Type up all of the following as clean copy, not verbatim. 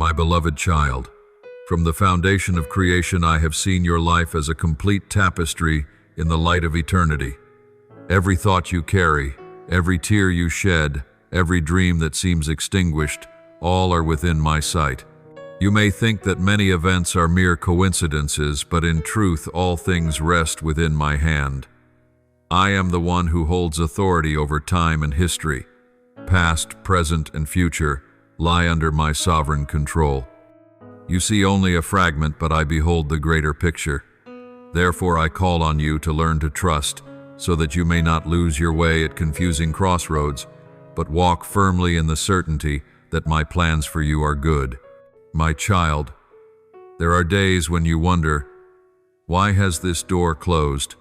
My beloved child, from the foundation of creation I have seen your life as a complete tapestry in the light of eternity. Every thought you carry, every tear you shed, every dream that seems extinguished, all are within my sight. You may think that many events are mere coincidences, but in truth all things rest within my hand. I am the one who holds authority over time and history. Past, present, and future lie under my sovereign control. You see only a fragment, but I behold the greater picture. Therefore I call on you to learn to trust, so that you may not lose your way at confusing crossroads, but walk firmly in the certainty that my plans for you are good. My child, there are days when you wonder, why has this door closed?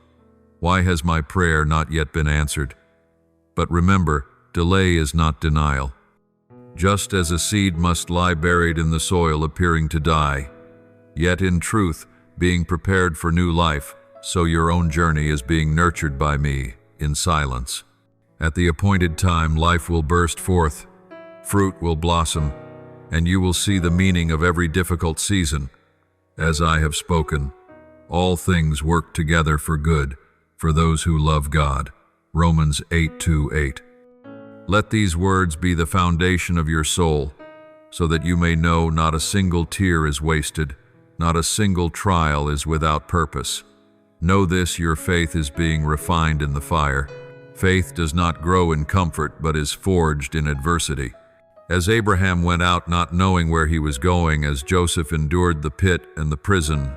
Why has my prayer not yet been answered? But remember, delay is not denial. Just as a seed must lie buried in the soil appearing to die, yet in truth being prepared for new life, so your own journey is being nurtured by me in silence. At the appointed time, life will burst forth, fruit will blossom, and you will see the meaning of every difficult season. As I have spoken, all things work together for good for those who love God. Romans 8:2-8. Let these words be the foundation of your soul, so that you may know not a single tear is wasted, not a single trial is without purpose. Know this, your faith is being refined in the fire. Faith does not grow in comfort, but is forged in adversity. As Abraham went out not knowing where he was going, as Joseph endured the pit and the prison,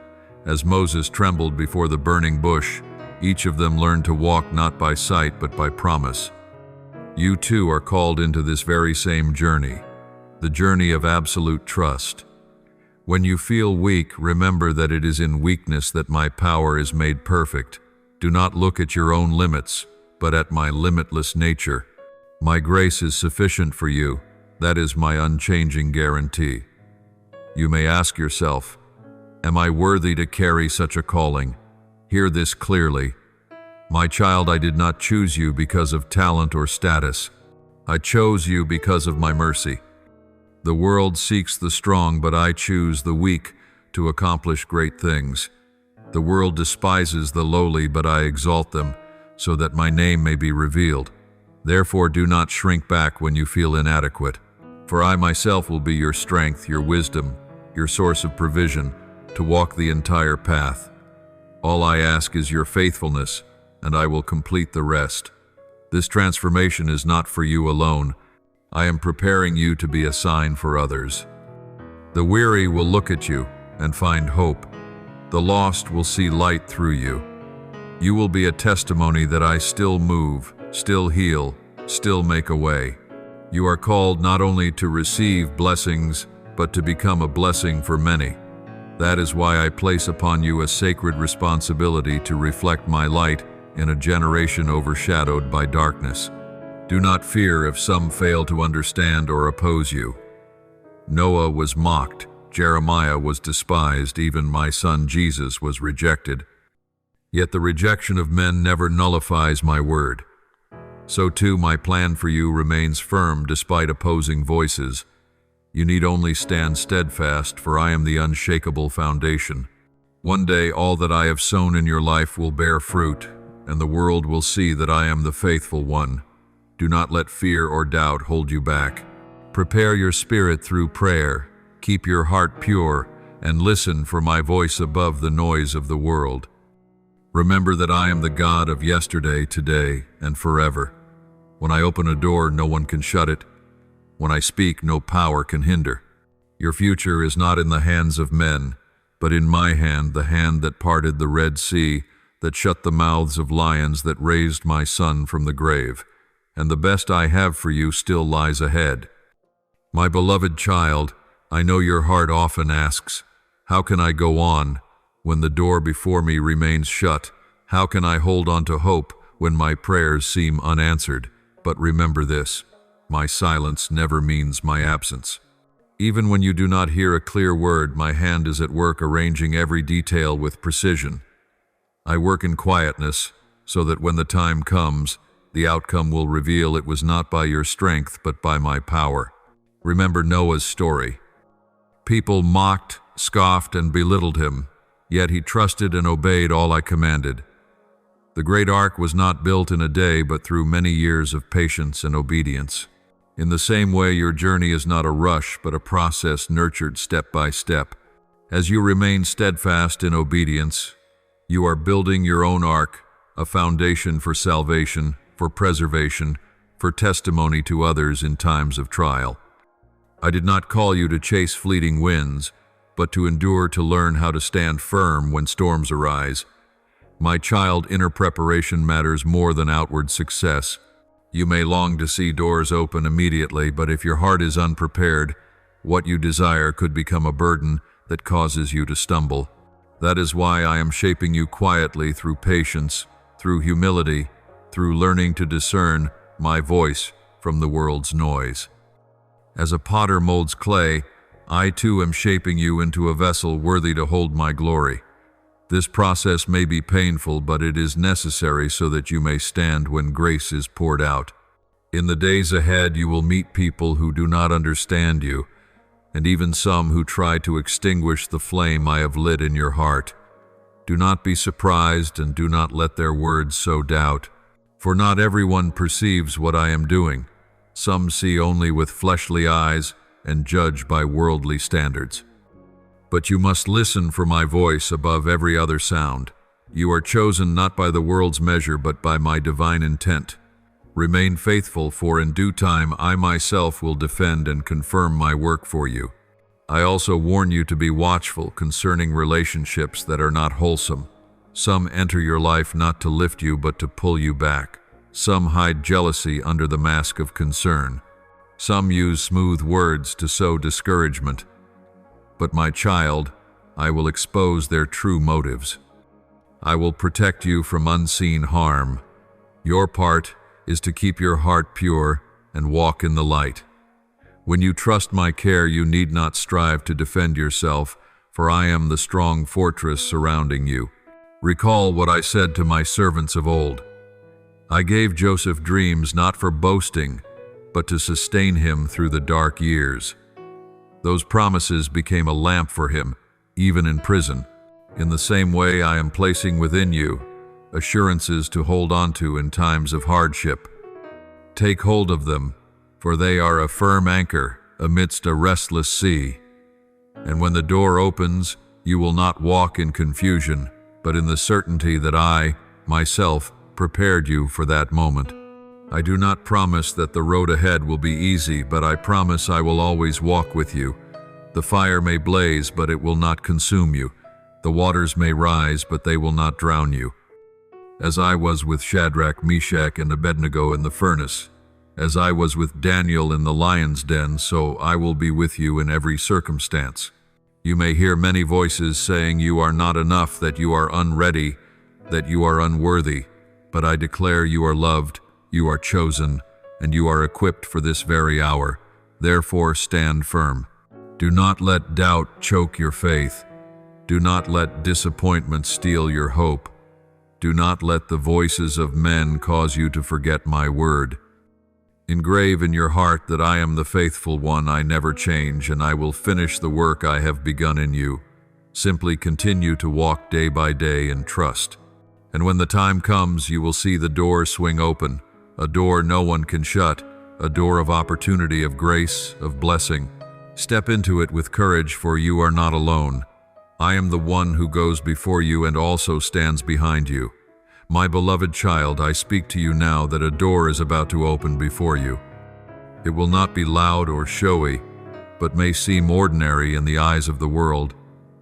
as Moses trembled before the burning bush, each of them learned to walk not by sight but by promise. You too are called into this very same journey, the journey of absolute trust. When you feel weak, remember that it is in weakness that my power is made perfect. Do not look at your own limits, but at my limitless nature. My grace is sufficient for you. That is my unchanging guarantee. You may ask yourself, am I worthy to carry such a calling? Hear this clearly. My child, I did not choose you because of talent or status. I chose you because of my mercy. The world seeks the strong, but I choose the weak to accomplish great things. The world despises the lowly, but I exalt them, so that my name may be revealed. Therefore do not shrink back when you feel inadequate. For I myself will be your strength, your wisdom, your source of provision, to walk the entire path. All I ask is your faithfulness, and I will complete the rest. This transformation is not for you alone. I am preparing you to be a sign for others. The weary will look at you and find hope. The lost will see light through you. You will be a testimony that I still move, still heal, still make a way. You are called not only to receive blessings, but to become a blessing for many. That is why I place upon you a sacred responsibility to reflect my light in a generation overshadowed by darkness. Do not fear if some fail to understand or oppose you. Noah was mocked, Jeremiah was despised, even my son Jesus was rejected. Yet the rejection of men never nullifies my word. So too my plan for you remains firm despite opposing voices. You need only stand steadfast, for I am the unshakable foundation. One day all that I have sown in your life will bear fruit, and the world will see that I am the faithful one. Do not let fear or doubt hold you back. Prepare your spirit through prayer, keep your heart pure, and listen for my voice above the noise of the world. Remember that I am the God of yesterday, today, and forever. When I open a door, no one can shut it. When I speak, no power can hinder. Your future is not in the hands of men, but in my hand, the hand that parted the Red Sea, that shut the mouths of lions, that raised my son from the grave. And the best I have for you still lies ahead. My beloved child, I know your heart often asks, how can I go on when the door before me remains shut? How can I hold on to hope when my prayers seem unanswered? But remember this, my silence never means my absence. Even when you do not hear a clear word, my hand is at work arranging every detail with precision. I work in quietness, so that when the time comes, the outcome will reveal it was not by your strength, but by my power. Remember Noah's story. People mocked, scoffed, and belittled him, yet he trusted and obeyed all I commanded. The great ark was not built in a day, but through many years of patience and obedience. In the same way, your journey is not a rush, but a process nurtured step by step. As you remain steadfast in obedience, you are building your own ark, a foundation for salvation, for preservation, for testimony to others in times of trial. I did not call you to chase fleeting winds, but to endure, to learn how to stand firm when storms arise. My child, inner preparation matters more than outward success. You may long to see doors open immediately, but if your heart is unprepared, what you desire could become a burden that causes you to stumble. That is why I am shaping you quietly through patience, through humility, through learning to discern my voice from the world's noise. As a potter molds clay, I too am shaping you into a vessel worthy to hold my glory. This process may be painful, but it is necessary so that you may stand when grace is poured out. In the days ahead, you will meet people who do not understand you, and even some who try to extinguish the flame I have lit in your heart. Do not be surprised, and do not let their words sow doubt, for not everyone perceives what I am doing. Some see only with fleshly eyes and judge by worldly standards. But you must listen for my voice above every other sound. You are chosen not by the world's measure, but by my divine intent. Remain faithful, for in due time I myself will defend and confirm my work for you. I also warn you to be watchful concerning relationships that are not wholesome. Some enter your life not to lift you, but to pull you back. Some hide jealousy under the mask of concern. Some use smooth words to sow discouragement. But my child, I will expose their true motives. I will protect you from unseen harm. Your part is to keep your heart pure and walk in the light. When you trust my care, you need not strive to defend yourself, for I am the strong fortress surrounding you. Recall what I said to my servants of old. I gave Joseph dreams not for boasting, but to sustain him through the dark years. Those promises became a lamp for him, even in prison. In the same way, I am placing within you assurances to hold on to in times of hardship. Take hold of them, for they are a firm anchor amidst a restless sea. And when the door opens, you will not walk in confusion, but in the certainty that I, myself, prepared you for that moment. I do not promise that the road ahead will be easy, but I promise I will always walk with you. The fire may blaze, but it will not consume you. The waters may rise, but they will not drown you. As I was with Shadrach, Meshach, and Abednego in the furnace, as I was with Daniel in the lion's den, so I will be with you in every circumstance. You may hear many voices saying you are not enough, that you are unready, that you are unworthy, but I declare you are loved, you are chosen, and you are equipped for this very hour. Therefore, stand firm. Do not let doubt choke your faith. Do not let disappointment steal your hope. Do not let the voices of men cause you to forget my word. Engrave in your heart that I am the faithful one. I never change, and I will finish the work I have begun in you. Simply continue to walk day by day in trust. And when the time comes, you will see the door swing open, a door no one can shut, a door of opportunity, of grace, of blessing. Step into it with courage, for you are not alone. I am the one who goes before you and also stands behind you. My beloved child, I speak to you now that a door is about to open before you. It will not be loud or showy, but may seem ordinary in the eyes of the world.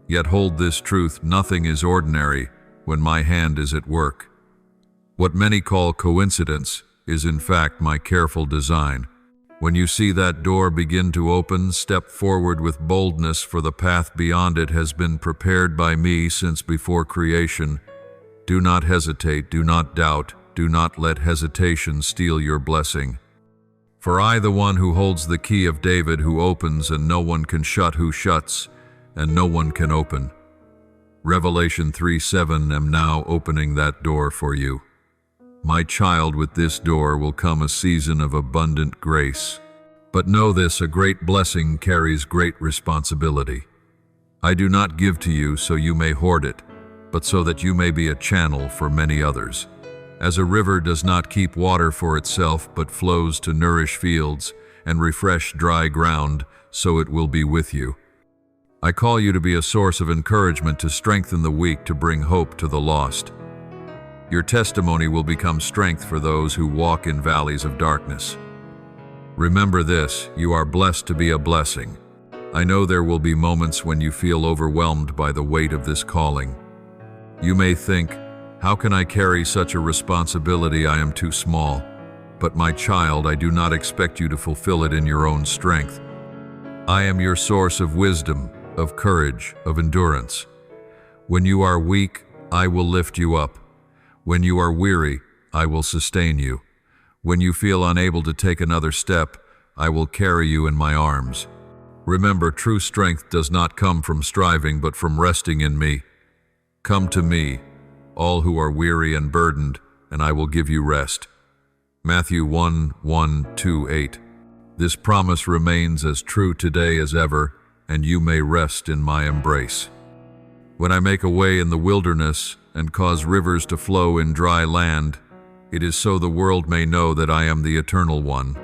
Yet hold this truth: nothing is ordinary when my hand is at work. What many call coincidence is in fact my careful design. When you see that door begin to open, step forward with boldness, for the path beyond it has been prepared by me since before creation. Do not hesitate, do not doubt, do not let hesitation steal your blessing. For I, the one who holds the key of David, who opens and no one can shut, who shuts and no one can open. Revelation 3:7, am now opening that door for you. My child, with this door will come a season of abundant grace. But know this, a great blessing carries great responsibility. I do not give to you so you may hoard it, but so that you may be a channel for many others. As a river does not keep water for itself, but flows to nourish fields and refresh dry ground, so it will be with you. I call you to be a source of encouragement, to strengthen the weak, to bring hope to the lost. Your testimony will become strength for those who walk in valleys of darkness. Remember this, you are blessed to be a blessing. I know there will be moments when you feel overwhelmed by the weight of this calling. You may think, how can I carry such a responsibility? I am too small. But my child, I do not expect you to fulfill it in your own strength. I am your source of wisdom, of courage, of endurance. When you are weak, I will lift you up. When you are weary, I will sustain you. When you feel unable to take another step, I will carry you in my arms. Remember, true strength does not come from striving, but from resting in me. Come to me, all who are weary and burdened, and I will give you rest. Matthew 1:1-8. This promise remains as true today as ever, and you may rest in my embrace. When I make a way in the wilderness and cause rivers to flow in dry land, it is so the world may know that I am the Eternal One.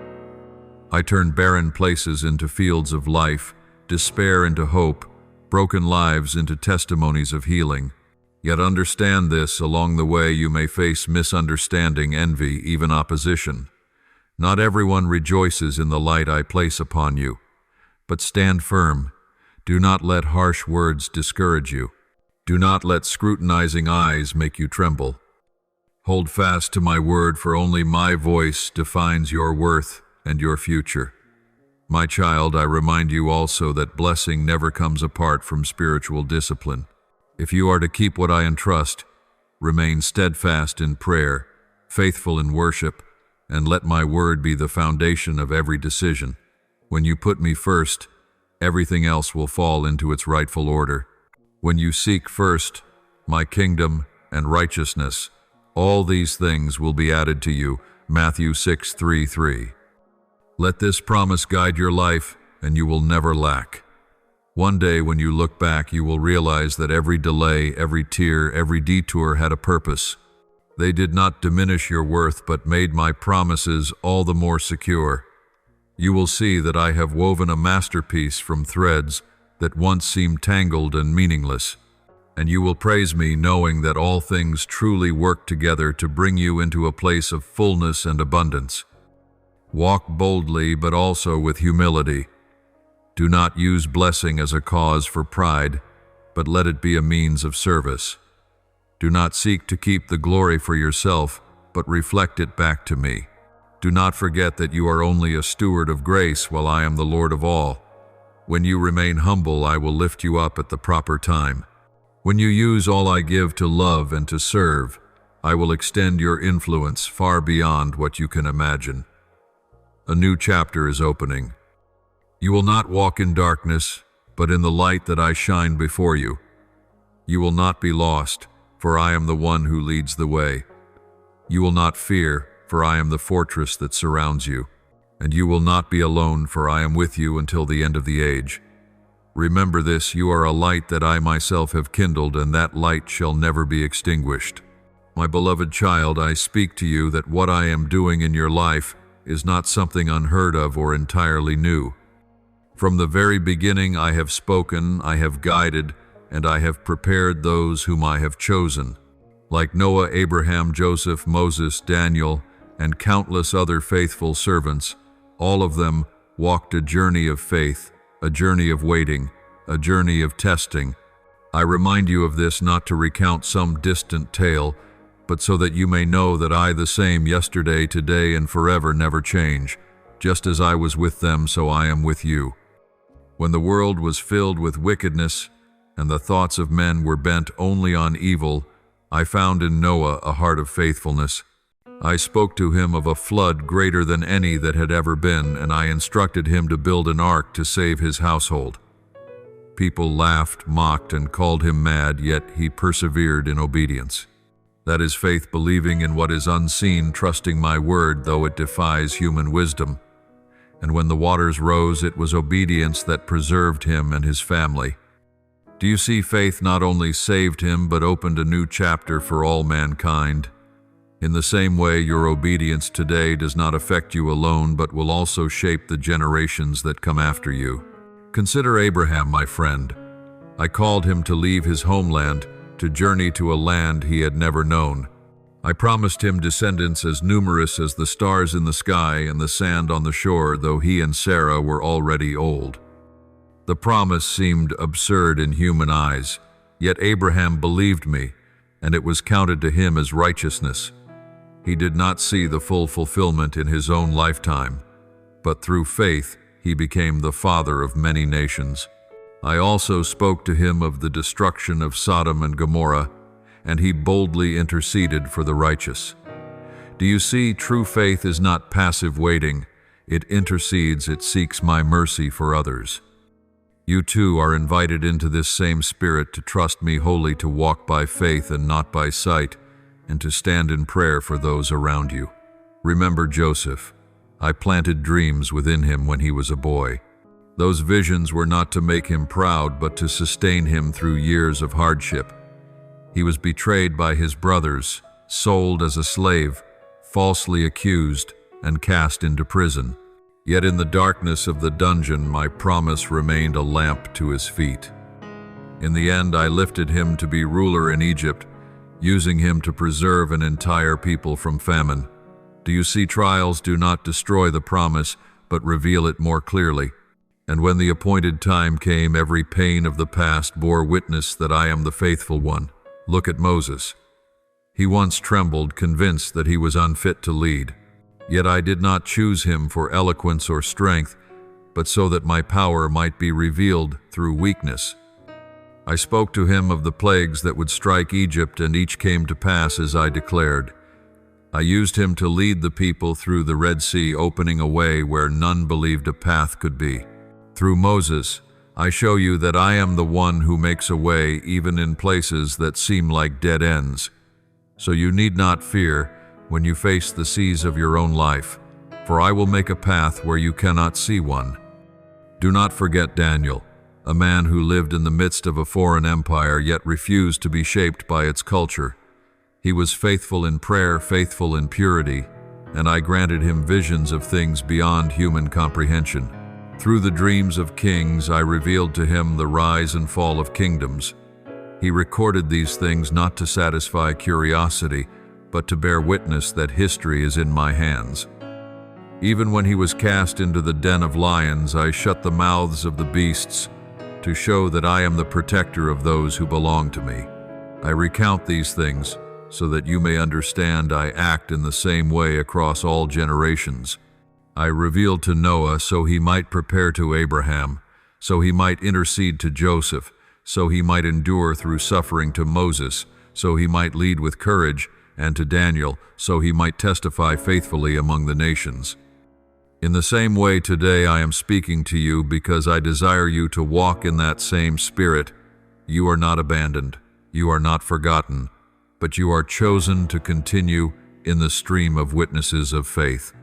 I turn barren places into fields of life, despair into hope, broken lives into testimonies of healing. Yet understand this, along the way you may face misunderstanding, envy, even opposition. Not everyone rejoices in the light I place upon you. But stand firm. Do not let harsh words discourage you. Do not let scrutinizing eyes make you tremble. Hold fast to my word, for only my voice defines your worth and your future. My child, I remind you also that blessing never comes apart from spiritual discipline. If you are to keep what I entrust, remain steadfast in prayer, faithful in worship, and let my word be the foundation of every decision. When you put me first, everything else will fall into its rightful order. When you seek first my kingdom and righteousness, all these things will be added to you. Matthew 6:3. Let this promise guide your life, and you will never lack. One day when you look back, you will realize that every delay, every tear, every detour had a purpose. They did not diminish your worth, but made my promises all the more secure. You will see that I have woven a masterpiece from threads that once seemed tangled and meaningless. And you will praise me, knowing that all things truly work together to bring you into a place of fullness and abundance. Walk boldly, but also with humility. Do not use blessing as a cause for pride, but let it be a means of service. Do not seek to keep the glory for yourself, but reflect it back to me. Do not forget that you are only a steward of grace, while I am the Lord of all. When you remain humble, I will lift you up at the proper time. When you use all I give to love and to serve, I will extend your influence far beyond what you can imagine. A new chapter is opening. You will not walk in darkness, but in the light that I shine before you. You will not be lost, for I am the one who leads the way. You will not fear, for I am the fortress that surrounds you. And you will not be alone, for I am with you until the end of the age. Remember this, you are a light that I myself have kindled, and that light shall never be extinguished. My beloved child, I speak to you that what I am doing in your life is not something unheard of or entirely new. From the very beginning I have spoken, I have guided, and I have prepared those whom I have chosen. Like Noah, Abraham, Joseph, Moses, Daniel, and countless other faithful servants, all of them walked a journey of faith, a journey of waiting, a journey of testing. I remind you of this not to recount some distant tale, but so that you may know that I, the same yesterday, today, and forever, never change. Just as I was with them, so I am with you. When the world was filled with wickedness, and the thoughts of men were bent only on evil, I found in Noah a heart of faithfulness. I spoke to him of a flood greater than any that had ever been, and I instructed him to build an ark to save his household. People laughed, mocked, and called him mad, yet he persevered in obedience. That is faith, believing in what is unseen, trusting my word, though it defies human wisdom. And when the waters rose, it was obedience that preserved him and his family. Do you see, faith not only saved him, but opened a new chapter for all mankind? In the same way, your obedience today does not affect you alone, but will also shape the generations that come after you. Consider Abraham, my friend. I called him to leave his homeland, to journey to a land he had never known. I promised him descendants as numerous as the stars in the sky and the sand on the shore, though he and Sarah were already old. The promise seemed absurd in human eyes, yet Abraham believed me, and it was counted to him as righteousness. He did not see the full fulfillment in his own lifetime, but through faith he became the father of many nations. I also spoke to him of the destruction of Sodom and Gomorrah, and he boldly interceded for the righteous. Do you see, true faith is not passive waiting. It intercedes, it seeks my mercy for others. You too are invited into this same spirit to trust me wholly, to walk by faith and not by sight, and to stand in prayer for those around you. Remember Joseph. I planted dreams within him when he was a boy. Those visions were not to make him proud, but to sustain him through years of hardship. He was betrayed by his brothers, sold as a slave, falsely accused, and cast into prison. Yet in the darkness of the dungeon, my promise remained a lamp to his feet. In the end, I lifted him to be ruler in Egypt, using him to preserve an entire people from famine. Do you see, trials do not destroy the promise, but reveal it more clearly. And when the appointed time came, every pain of the past bore witness that I am the faithful one. Look at Moses. He once trembled, convinced that he was unfit to lead. Yet I did not choose him for eloquence or strength, but so that my power might be revealed through weakness. I spoke to him of the plagues that would strike Egypt, and each came to pass as I declared. I used him to lead the people through the Red Sea, opening a way where none believed a path could be. Through Moses, I show you that I am the one who makes a way even in places that seem like dead ends. So you need not fear when you face the seas of your own life, for I will make a path where you cannot see one. Do not forget Daniel, a man who lived in the midst of a foreign empire yet refused to be shaped by its culture. He was faithful in prayer, faithful in purity, and I granted him visions of things beyond human comprehension. Through the dreams of kings, I revealed to him the rise and fall of kingdoms. He recorded these things not to satisfy curiosity, but to bear witness that history is in my hands. Even when he was cast into the den of lions, I shut the mouths of the beasts to show that I am the protector of those who belong to me. I recount these things so that you may understand I act in the same way across all generations. I revealed to Noah so he might prepare to Abraham, so he might intercede to Joseph, so he might endure through suffering to Moses, so he might lead with courage, and to Daniel, so he might testify faithfully among the nations. In the same way today I am speaking to you because I desire you to walk in that same spirit. You are not abandoned, you are not forgotten, but you are chosen to continue in the stream of witnesses of faith.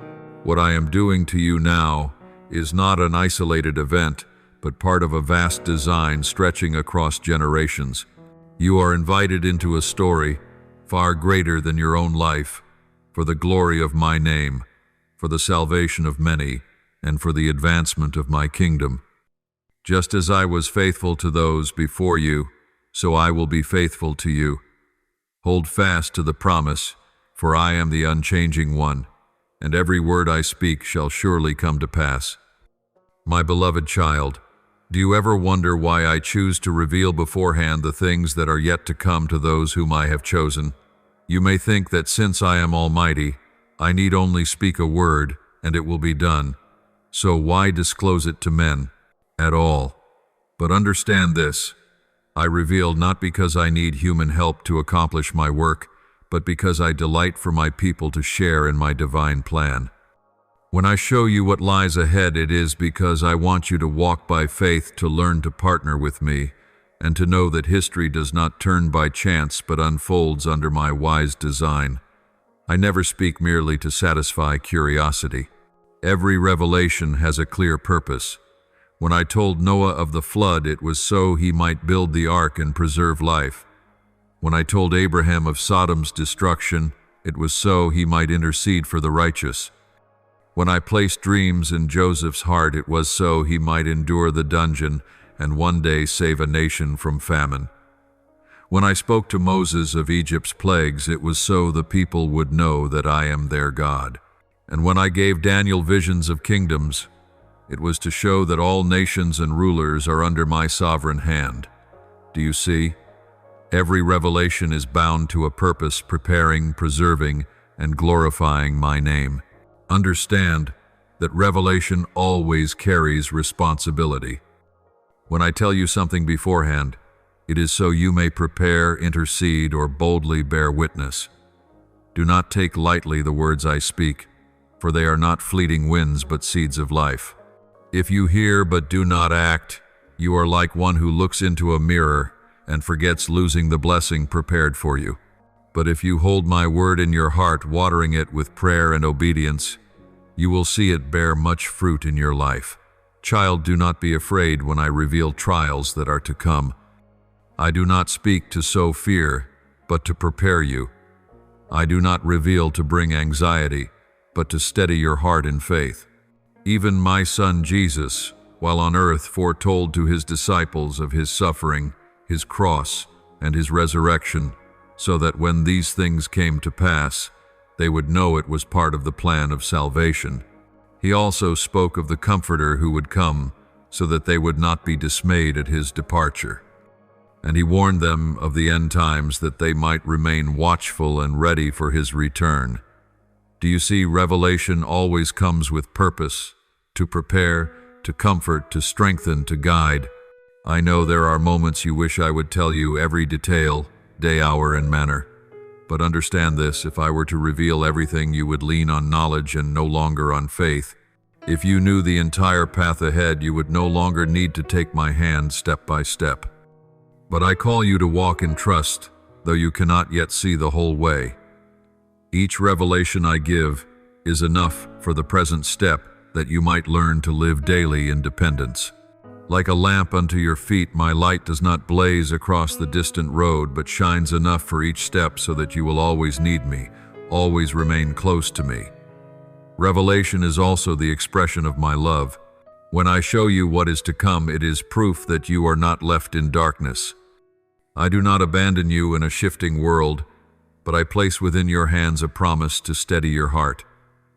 What I am doing to you now is not an isolated event, but part of a vast design stretching across generations. You are invited into a story far greater than your own life, for the glory of my name, for the salvation of many, and for the advancement of my kingdom. Just as I was faithful to those before you, so I will be faithful to you. Hold fast to the promise, for I am the unchanging one, and every word I speak shall surely come to pass. My beloved child, do you ever wonder why I choose to reveal beforehand the things that are yet to come to those whom I have chosen? You may think that since I am almighty, I need only speak a word, and it will be done. So why disclose it to men at all? But understand this, I reveal not because I need human help to accomplish my work, but because I delight for my people to share in my divine plan. When I show you what lies ahead, it is because I want you to walk by faith, to learn to partner with me, and to know that history does not turn by chance but unfolds under my wise design. I never speak merely to satisfy curiosity. Every revelation has a clear purpose. When I told Noah of the flood, it was so he might build the ark and preserve life. When I told Abraham of Sodom's destruction, it was so he might intercede for the righteous. When I placed dreams in Joseph's heart, it was so he might endure the dungeon and one day save a nation from famine. When I spoke to Moses of Egypt's plagues, it was so the people would know that I am their God. And when I gave Daniel visions of kingdoms, it was to show that all nations and rulers are under my sovereign hand. Do you see? Every revelation is bound to a purpose, preparing, preserving, and glorifying my name. Understand that revelation always carries responsibility. When I tell you something beforehand, it is so you may prepare, intercede, or boldly bear witness. Do not take lightly the words I speak, for they are not fleeting winds but seeds of life. If you hear but do not act, you are like one who looks into a mirror and forgets losing the blessing prepared for you. But if you hold my word in your heart, watering it with prayer and obedience, you will see it bear much fruit in your life. Child, do not be afraid when I reveal trials that are to come. I do not speak to sow fear, but to prepare you. I do not reveal to bring anxiety, but to steady your heart in faith. Even my son Jesus, while on earth, foretold to his disciples of his suffering, his cross, and his resurrection, so that when these things came to pass, they would know it was part of the plan of salvation. He also spoke of the Comforter who would come, so that they would not be dismayed at his departure. And he warned them of the end times, that they might remain watchful and ready for his return. Do you see, revelation always comes with purpose, to prepare, to comfort, to strengthen, to guide. I know there are moments you wish I would tell you every detail, day, hour, and manner. But understand this, if I were to reveal everything, you would lean on knowledge and no longer on faith. If you knew the entire path ahead, you would no longer need to take my hand step by step. But I call you to walk in trust, though you cannot yet see the whole way. Each revelation I give is enough for the present step, that you might learn to live daily in dependence. Like a lamp unto your feet, my light does not blaze across the distant road, but shines enough for each step so that you will always need me, always remain close to me. Revelation is also the expression of my love. When I show you what is to come, it is proof that you are not left in darkness. I do not abandon you in a shifting world, but I place within your hands a promise to steady your heart.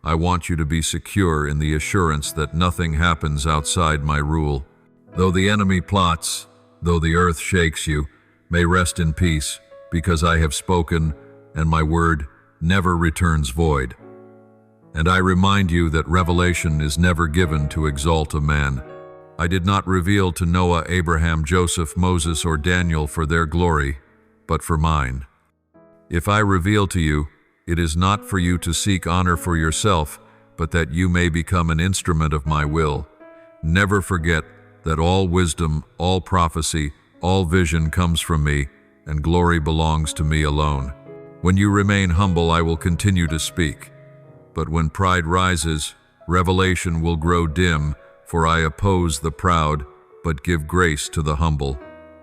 I want you to be secure in the assurance that nothing happens outside my rule. Though the enemy plots, though the earth shakes, you may rest in peace, because I have spoken, and my word never returns void. And I remind you that revelation is never given to exalt a man. I did not reveal to Noah, Abraham, Joseph, Moses, or Daniel for their glory, but for mine. If I reveal to you, it is not for you to seek honor for yourself, but that you may become an instrument of my will. Never forget that all wisdom, all prophecy, all vision comes from me, and glory belongs to me alone. When you remain humble, I will continue to speak. But when pride rises, revelation will grow dim, for I oppose the proud, but give grace to the humble.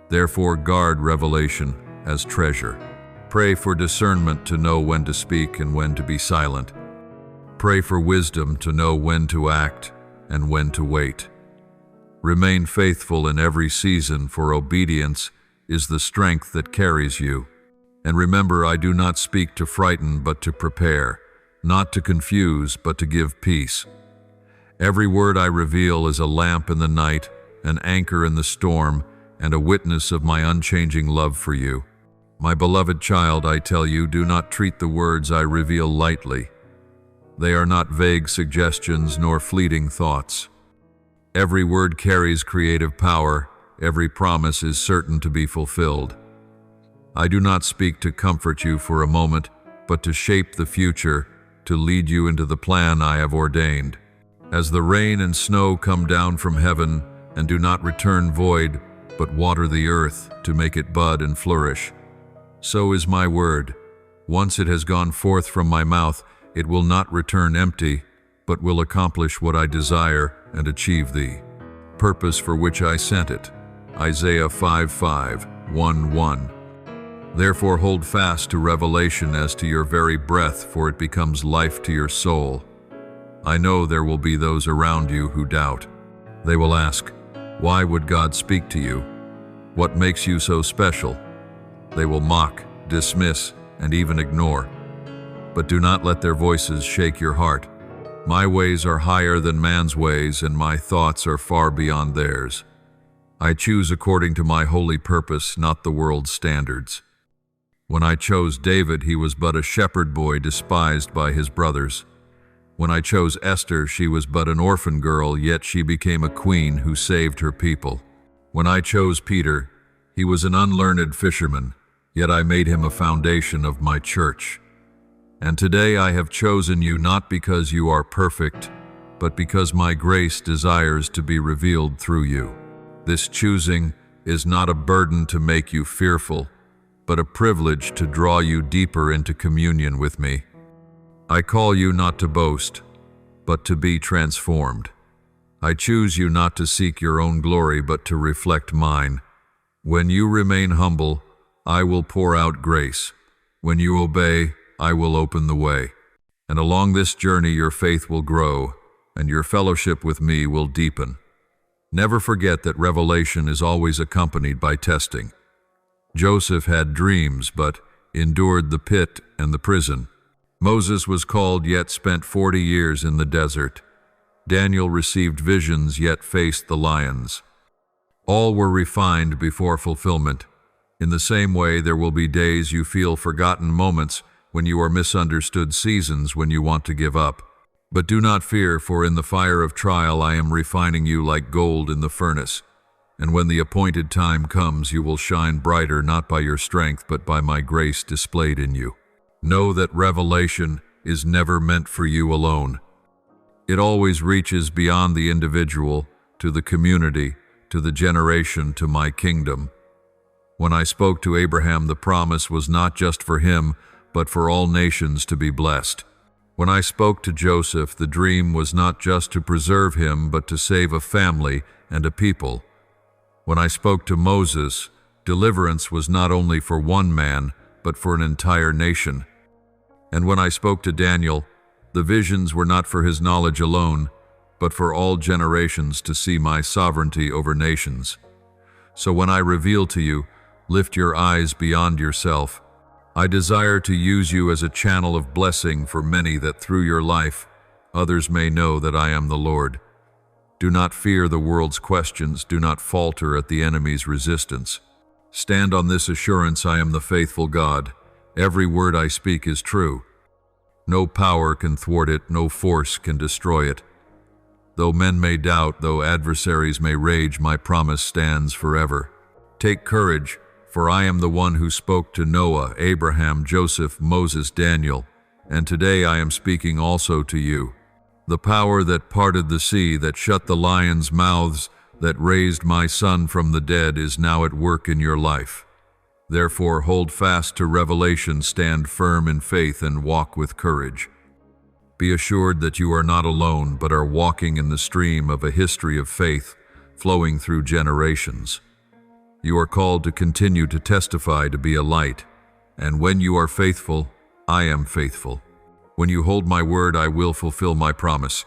Therefore guard revelation as treasure. Pray for discernment to know when to speak and when to be silent. Pray for wisdom to know when to act and when to wait. Remain faithful in every season, for obedience is the strength that carries you. And remember, I do not speak to frighten, but to prepare, not to confuse, but to give peace. Every word I reveal is a lamp in the night, an anchor in the storm, and a witness of my unchanging love for you. My beloved child, I tell you, do not treat the words I reveal lightly. They are not vague suggestions nor fleeting thoughts. Every word carries creative power. Every promise is certain to be fulfilled. I do not speak to comfort you for a moment, but to shape the future, to lead you into the plan I have ordained. As the rain and snow come down from heaven and do not return void, but water the earth to make it bud and flourish, so is my word. Once it has gone forth from my mouth, it will not return empty, but will accomplish what I desire and achieve the purpose for which I sent it. Isaiah 5:5-1-1. Therefore hold fast to revelation as to your very breath, for it becomes life to your soul. I know there will be those around you who doubt. They will ask, why would God speak to you? What makes you so special? They will mock, dismiss, and even ignore. But do not let their voices shake your heart. My ways are higher than man's ways, and my thoughts are far beyond theirs. I choose according to my holy purpose, not the world's standards. When I chose David, he was but a shepherd boy despised by his brothers. When I chose Esther, she was but an orphan girl, yet she became a queen who saved her people. When I chose Peter, he was an unlearned fisherman, yet I made him a foundation of my church. And today I have chosen you not because you are perfect, but because my grace desires to be revealed through you. This choosing is not a burden to make you fearful, but a privilege to draw you deeper into communion with me. I call you not to boast, but to be transformed. I choose you not to seek your own glory, but to reflect mine. When you remain humble, I will pour out grace. When you obey, I will open the way. And along this journey your faith will grow, and your fellowship with me will deepen. Never forget that revelation is always accompanied by testing. Joseph had dreams, but endured the pit and the prison. Moses was called, yet spent 40 years in the desert. Daniel received visions, yet faced the lions. All were refined before fulfillment. In the same way, there will be days you feel forgotten, moments when you are misunderstood, seasons when you want to give up. But do not fear, for in the fire of trial I am refining you like gold in the furnace. And when the appointed time comes, you will shine brighter, not by your strength, but by my grace displayed in you. Know that revelation is never meant for you alone. It always reaches beyond the individual, to the community, to the generation, to my kingdom. When I spoke to Abraham, the promise was not just for him, but for all nations to be blessed. When I spoke to Joseph, the dream was not just to preserve him, but to save a family and a people. When I spoke to Moses, deliverance was not only for one man, but for an entire nation. And when I spoke to Daniel, the visions were not for his knowledge alone, but for all generations to see my sovereignty over nations. So when I reveal to you, lift your eyes beyond yourself. I desire to use you as a channel of blessing for many, that through your life, others may know that I am the Lord. Do not fear the world's questions. Do not falter at the enemy's resistance. Stand on this assurance: I am the faithful God. Every word I speak is true. No power can thwart it. No force can destroy it. Though men may doubt, though adversaries may rage, my promise stands forever. Take courage, for I am the one who spoke to Noah, Abraham, Joseph, Moses, Daniel, and today I am speaking also to you. The power that parted the sea, that shut the lions' mouths, that raised my son from the dead, is now at work in your life. Therefore hold fast to revelation, stand firm in faith, and walk with courage. Be assured that you are not alone, but are walking in the stream of a history of faith flowing through generations. You are called to continue to testify, to be a light, and when you are faithful, I am faithful. When you hold my word, I will fulfill my promise.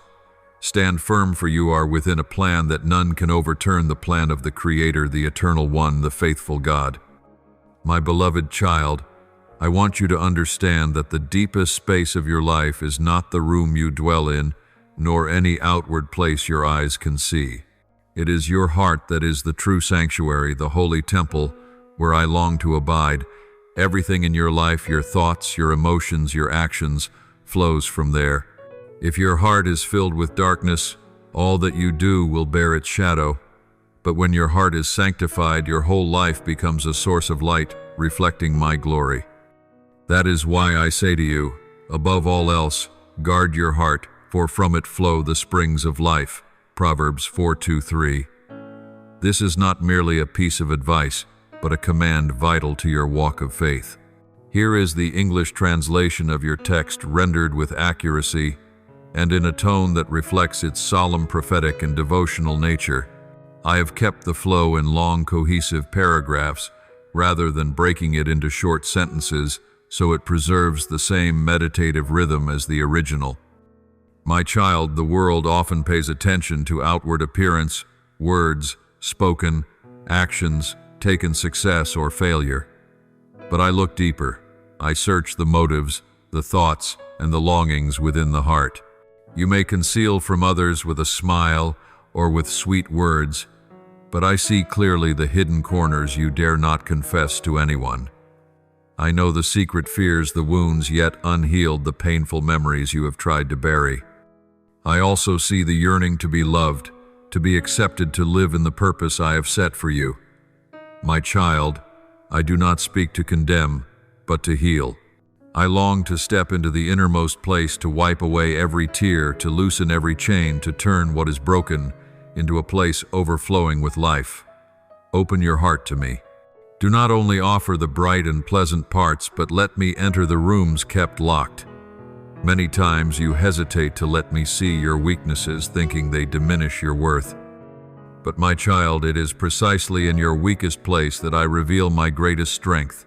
Stand firm, for you are within a plan that none can overturn, the plan of the Creator, the Eternal One, the faithful God. My beloved child, I want you to understand that the deepest space of your life is not the room you dwell in, nor any outward place your eyes can see. It is your heart that is the true sanctuary, the holy temple where I long to abide. Everything in your life, your thoughts, your emotions, your actions, flows from there. If your heart is filled with darkness, all that you do will bear its shadow. But when your heart is sanctified, your whole life becomes a source of light, reflecting my glory. That is why I say to you, above all else, guard your heart, for from it flow the springs of life. Proverbs 4:2-3. This is not merely a piece of advice, but a command vital to your walk of faith. Here is the English translation of your text, rendered with accuracy. and in a tone that reflects its solemn prophetic and devotional nature. I have kept the flow in long, cohesive paragraphs rather than breaking it into short sentences, so it preserves the same meditative rhythm as the original. My child, the world often pays attention to outward appearance, words, spoken, actions, taken success or failure. But I look deeper. I search the motives, the thoughts, and the longings within the heart. You may conceal from others with a smile or with sweet words, but I see clearly the hidden corners you dare not confess to anyone. I know the secret fears, the wounds yet unhealed, the painful memories you have tried to bury. I also see the yearning to be loved, to be accepted, to live in the purpose I have set for you. My child, I do not speak to condemn, but to heal. I long to step into the innermost place, to wipe away every tear, to loosen every chain, to turn what is broken into a place overflowing with life. Open your heart to me. Do not only offer the bright and pleasant parts, but let me enter the rooms kept locked. Many times you hesitate to let me see your weaknesses, thinking they diminish your worth. But my child, it is precisely in your weakest place that I reveal my greatest strength.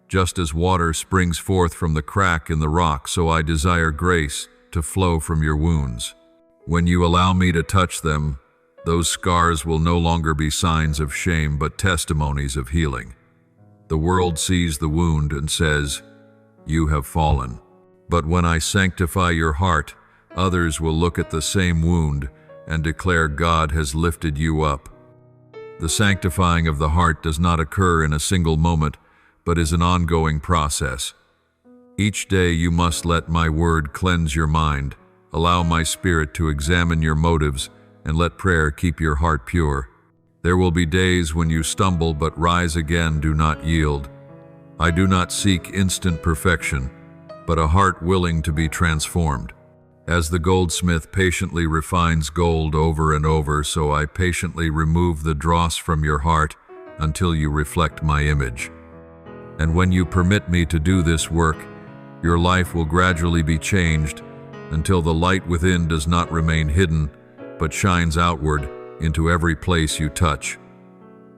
Just as water springs forth from the crack in the rock, so I desire grace to flow from your wounds. When you allow me to touch them, those scars will no longer be signs of shame, but testimonies of healing. The world sees the wound and says, "You have fallen." But when I sanctify your heart, others will look at the same wound and declare, "God has lifted you up." The sanctifying of the heart does not occur in a single moment, but is an ongoing process. Each day you must let my word cleanse your mind, allow my spirit to examine your motives, and let prayer keep your heart pure. There will be days when you stumble, but rise again, do not yield. I do not seek instant perfection, but a heart willing to be transformed. As the goldsmith patiently refines gold over and over, so I patiently remove the dross from your heart until you reflect my image. And when you permit me to do this work, your life will gradually be changed until the light within does not remain hidden, but shines outward into every place you touch.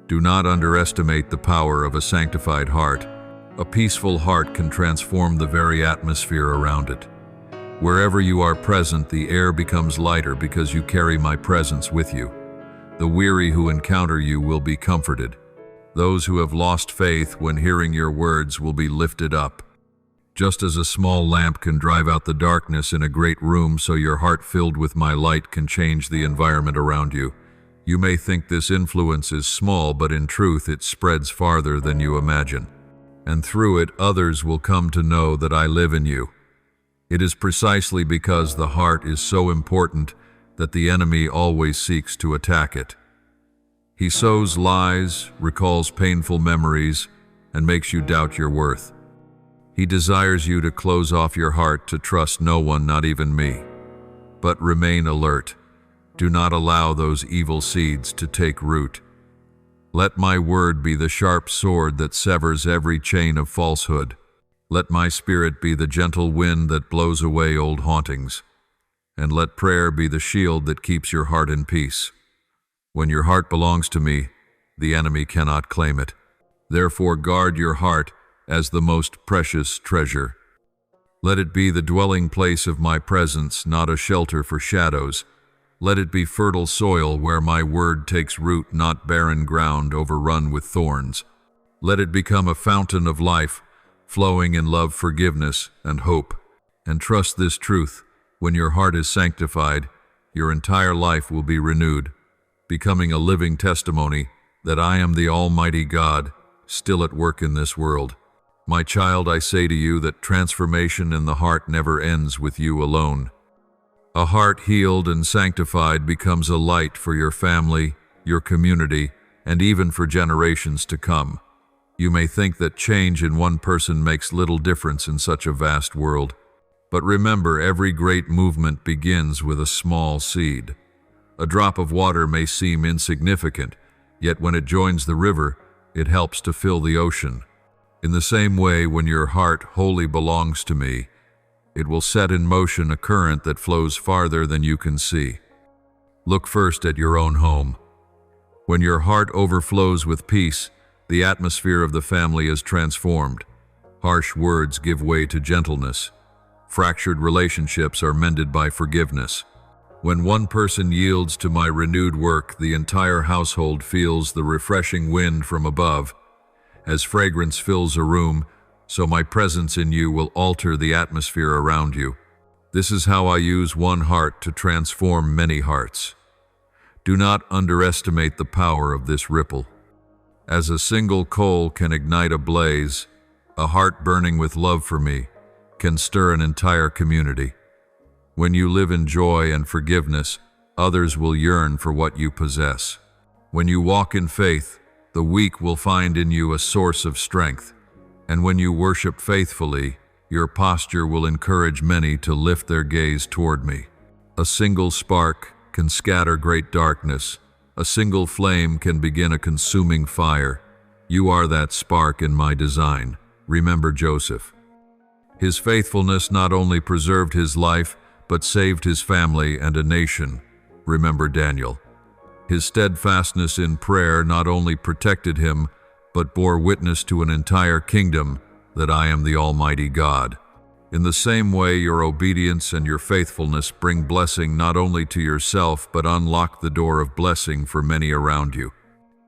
Do not underestimate the power of a sanctified heart. A peaceful heart can transform the very atmosphere around it. Wherever you are present, the air becomes lighter because you carry my presence with you. The weary who encounter you will be comforted. Those who have lost faith when hearing your words will be lifted up. Just as a small lamp can drive out the darkness in a great room, so your heart filled with my light can change the environment around you. You may think this influence is small, but in truth it spreads farther than you imagine. And through it, others will come to know that I live in you. It is precisely because the heart is so important that the enemy always seeks to attack it. He sows lies, recalls painful memories, and makes you doubt your worth. He desires you to close off your heart, to trust no one, not even me. But remain alert. Do not allow those evil seeds to take root. Let my word be the sharp sword that severs every chain of falsehood. Let my spirit be the gentle wind that blows away old hauntings. And let prayer be the shield that keeps your heart in peace. When your heart belongs to me, the enemy cannot claim it. Therefore, guard your heart as the most precious treasure. Let it be the dwelling place of my presence, not a shelter for shadows. Let it be fertile soil where my word takes root, not barren ground overrun with thorns. Let it become a fountain of life, flowing in love, forgiveness, and hope. And trust this truth: when your heart is sanctified, your entire life will be renewed, becoming a living testimony that I am the Almighty God, still at work in this world. My child, I say to you that transformation in the heart never ends with you alone. A heart healed and sanctified becomes a light for your family, your community, and even for generations to come. You may think that change in one person makes little difference in such a vast world. But remember, every great movement begins with a small seed. A drop of water may seem insignificant, yet when it joins the river, it helps to fill the ocean. In the same way, when your heart wholly belongs to me, It will set in motion a current that flows farther than you can see. Look first at your own home. When your heart overflows with peace, the atmosphere of the family is transformed. Harsh words give way to gentleness. Fractured relationships are mended by forgiveness. When one person yields to my renewed work, the entire household feels the refreshing wind from above. As fragrance fills a room, so my presence in you will alter the atmosphere around you. This is how I use one heart to transform many hearts. Do not underestimate the power of this ripple. As a single coal can ignite a blaze, a heart burning with love for me can stir an entire community. When you live in joy and forgiveness, others will yearn for what you possess. When you walk in faith, the weak will find in you a source of strength. And when you worship faithfully, your posture will encourage many to lift their gaze toward me. A single spark can scatter great darkness. A single flame can begin a consuming fire. You are that spark in my design. Remember Joseph. His faithfulness not only preserved his life, but saved his family and a nation. Remember Daniel. His steadfastness in prayer not only protected him, but bore witness to an entire kingdom that I am the Almighty God. In the same way, your obedience and your faithfulness bring blessing not only to yourself, but unlock the door of blessing for many around you.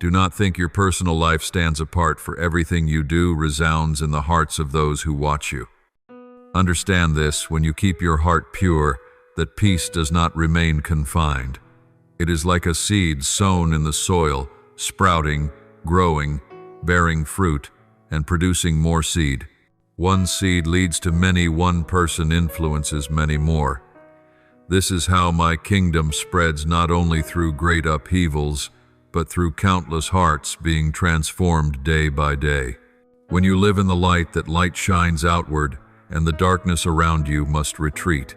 Do not think your personal life stands apart, for everything you do resounds in the hearts of those who watch you. Understand this: when you keep your heart pure, that peace does not remain confined. It is like a seed sown in the soil, sprouting, growing, bearing fruit, and producing more seed. One seed leads to many, one person influences many more. This is how my kingdom spreads, not only through great upheavals, but through countless hearts being transformed day by day. When you live in the light, that light shines outward, and the darkness around you must retreat.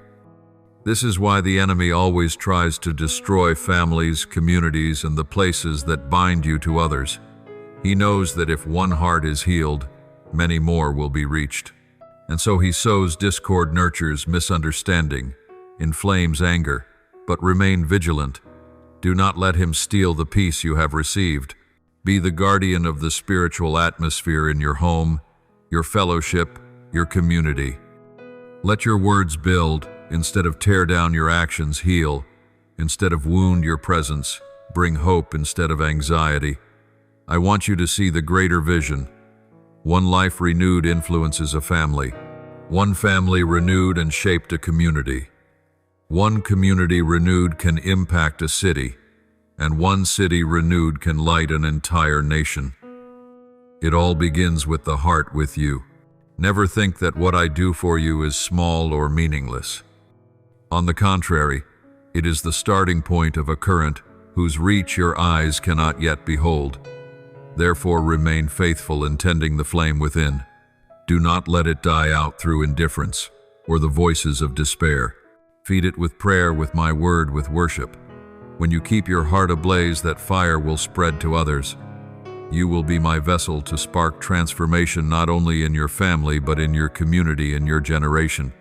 This is why the enemy always tries to destroy families, communities, and the places that bind you to others. He knows that if one heart is healed, many more will be reached. And so he sows discord, nurtures misunderstanding, inflames anger, but remain vigilant. Do not let him steal the peace you have received. Be the guardian of the spiritual atmosphere in your home, your fellowship, your community. Let your words build, instead of tear down; your actions heal, instead of wound; your presence bring hope instead of anxiety. I want you to see the greater vision. One life renewed influences a family. One family renewed and shaped a community. One community renewed can impact a city, and one city renewed can light an entire nation. It all begins with the heart with you. Never think that what I do for you is small or meaningless. On the contrary, it is the starting point of a current whose reach your eyes cannot yet behold. Therefore, remain faithful in tending the flame within. Do not let it die out through indifference or the voices of despair. Feed it with prayer, with my word, with worship. When you keep your heart ablaze, that fire will spread to others. You will be my vessel to spark transformation not only in your family, but in your community and your generation.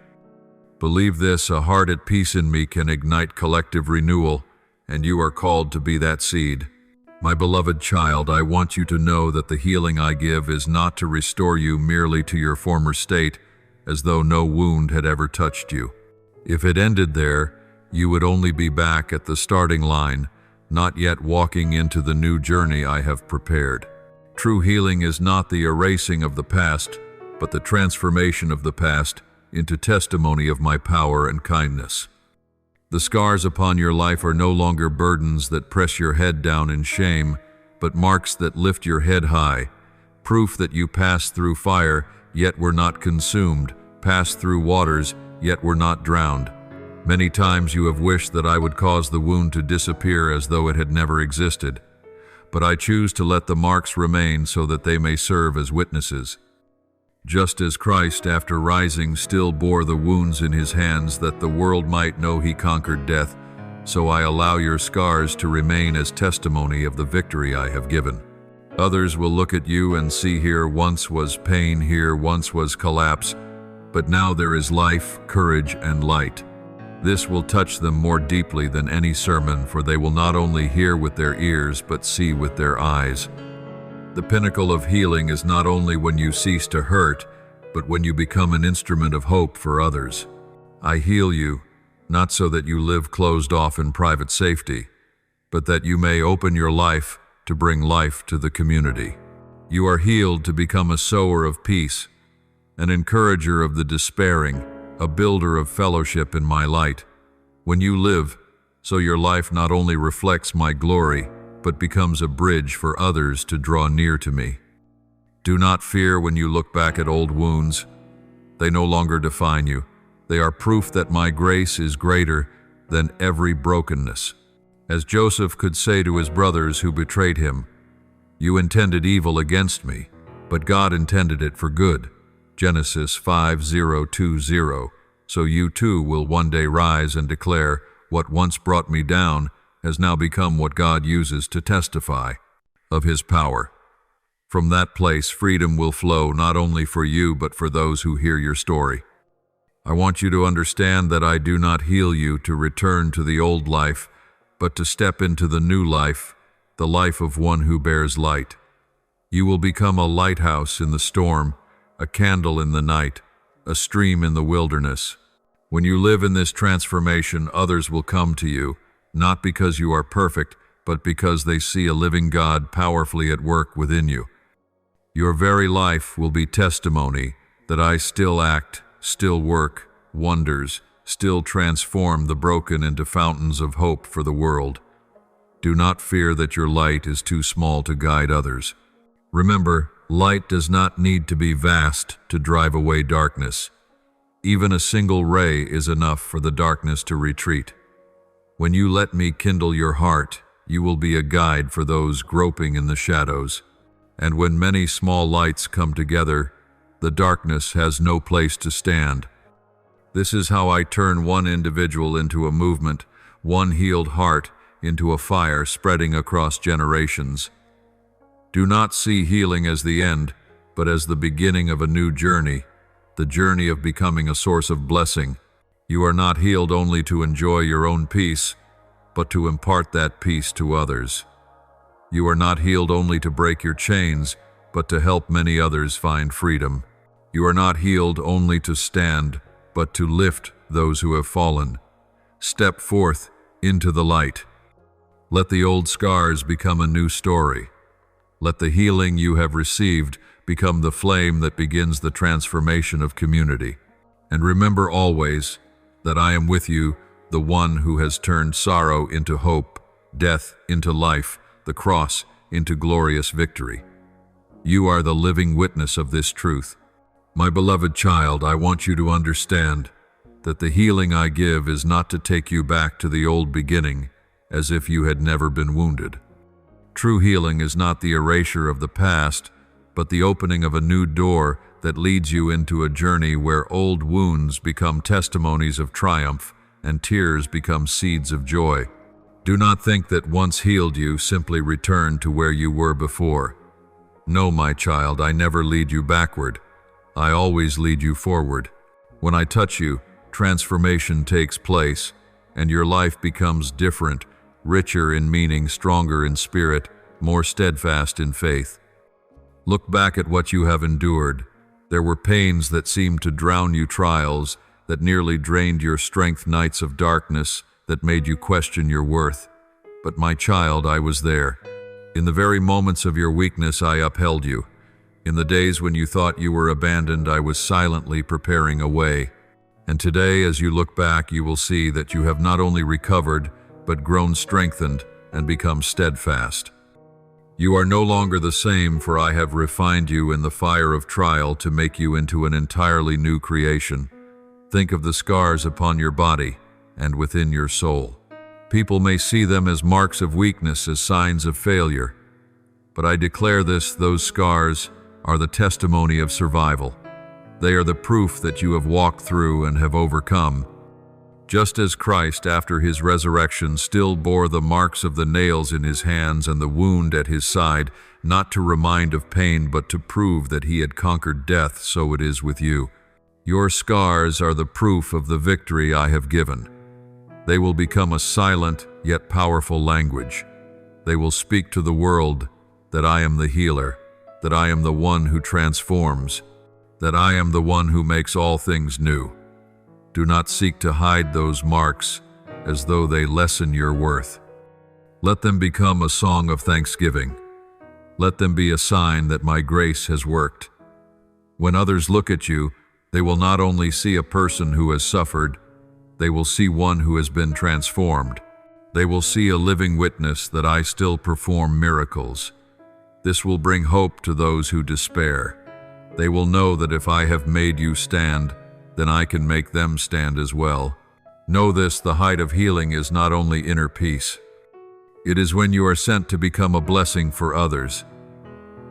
Believe this: a heart at peace in me can ignite collective renewal, and you are called to be that seed. My beloved child, I want you to know that the healing I give is not to restore you merely to your former state, as though no wound had ever touched you. If it ended there, you would only be back at the starting line, not yet walking into the new journey I have prepared. True healing is not the erasing of the past, but the transformation of the past into testimony of my power and kindness. The scars upon your life are no longer burdens that press your head down in shame, but marks that lift your head high, proof that you passed through fire, yet were not consumed, passed through waters, yet were not drowned. Many times you have wished that I would cause the wound to disappear as though it had never existed, but I choose to let the marks remain so that they may serve as witnesses. Just as Christ, after rising, still bore the wounds in his hands that the world might know he conquered death, so I allow your scars to remain as testimony of the victory I have given. Others will look at you and see here once was pain, here once was collapse, but now there is life, courage, and light. This will touch them more deeply than any sermon, for they will not only hear with their ears, but see with their eyes. The pinnacle of healing is not only when you cease to hurt, but when you become an instrument of hope for others. I heal you, not so that you live closed off in private safety, but that you may open your life to bring life to the community. You are healed to become a sower of peace, an encourager of the despairing, a builder of fellowship in my light. When you live, so your life not only reflects my glory, but becomes a bridge for others to draw near to me. Do not fear when you look back at old wounds. They no longer define you. They are proof that my grace is greater than every brokenness. As Joseph could say to his brothers who betrayed him, "You intended evil against me, but God intended it for good." Genesis 5:0-20. So you too will one day rise and declare, "What once brought me down has now become what God uses to testify of His power." From that place, freedom will flow not only for you, but for those who hear your story. I want you to understand that I do not heal you to return to the old life, but to step into the new life, the life of one who bears light. You will become a lighthouse in the storm, a candle in the night, a stream in the wilderness. When you live in this transformation, others will come to you, not because you are perfect, but because they see a living God powerfully at work within you. Your very life will be testimony that I still act, still work, wonders, still transform the broken into fountains of hope for the world. Do not fear that your light is too small to guide others. Remember, light does not need to be vast to drive away darkness. Even a single ray is enough for the darkness to retreat. When you let me kindle your heart, you will be a guide for those groping in the shadows. And when many small lights come together, the darkness has no place to stand. This is how I turn one individual into a movement, one healed heart into a fire spreading across generations. Do not see healing as the end, but as the beginning of a new journey, the journey of becoming a source of blessing. You are not healed only to enjoy your own peace, but to impart that peace to others. You are not healed only to break your chains, but to help many others find freedom. You are not healed only to stand, but to lift those who have fallen. Step forth into the light. Let the old scars become a new story. Let the healing you have received become the flame that begins the transformation of community. And remember always that I am with you, the one who has turned sorrow into hope, death into life, the cross into glorious victory. You are the living witness of this truth. My beloved child, I want you to understand that the healing I give is not to take you back to the old beginning as if you had never been wounded. True healing is not the erasure of the past, but the opening of a new door that leads you into a journey where old wounds become testimonies of triumph and tears become seeds of joy. Do not think that once healed you simply return to where you were before. No, my child, I never lead you backward. I always lead you forward. When I touch you, transformation takes place, and your life becomes different, richer in meaning, stronger in spirit, more steadfast in faith. Look back at what you have endured. There were pains that seemed to drown you, trials that nearly drained your strength, nights of darkness that made you question your worth. But my child, I was there. In the very moments of your weakness, I upheld you. In the days when you thought you were abandoned, I was silently preparing a way. And today, as you look back, you will see that you have not only recovered, but grown strengthened and become steadfast. You are no longer the same, for I have refined you in the fire of trial to make you into an entirely new creation. Think of the scars upon your body and within your soul. People may see them as marks of weakness, as signs of failure. But I declare this, those scars are the testimony of survival. They are the proof that you have walked through and have overcome. Just as Christ, after his resurrection, still bore the marks of the nails in his hands and the wound at his side, not to remind of pain, but to prove that he had conquered death, so it is with you. Your scars are the proof of the victory I have given. They will become a silent yet powerful language. They will speak to the world that I am the healer, that I am the one who transforms, that I am the one who makes all things new. Do not seek to hide those marks as though they lessen your worth. Let them become a song of thanksgiving. Let them be a sign that my grace has worked. When others look at you, they will not only see a person who has suffered, they will see one who has been transformed. They will see a living witness that I still perform miracles. This will bring hope to those who despair. They will know that if I have made you stand, then I can make them stand as well. Know this, the height of healing is not only inner peace. It is when you are sent to become a blessing for others.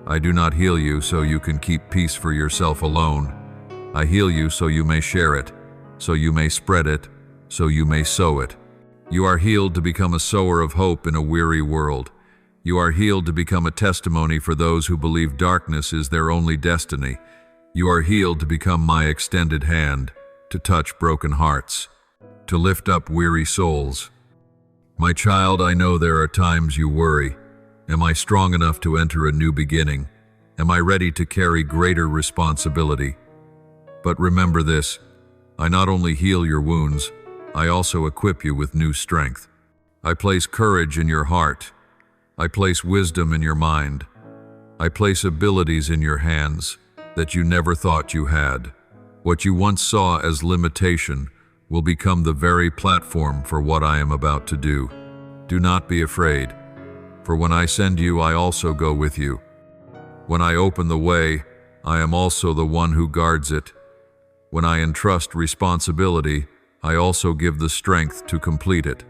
I do not heal you so you can keep peace for yourself alone. I heal you so you may share it, so you may spread it, so you may sow it. You are healed to become a sower of hope in a weary world. You are healed to become a testimony for those who believe darkness is their only destiny. You are healed to become my extended hand, to touch broken hearts, to lift up weary souls. My child, I know there are times you worry. Am I strong enough to enter a new beginning? Am I ready to carry greater responsibility? But remember this, I not only heal your wounds, I also equip you with new strength. I place courage in your heart. I place wisdom in your mind. I place abilities in your hands that you never thought you had. What you once saw as limitation will become the very platform for what I am about to do. Do not be afraid, for when I send you, I also go with you. When I open the way, I am also the one who guards it. When I entrust responsibility, I also give the strength to complete it.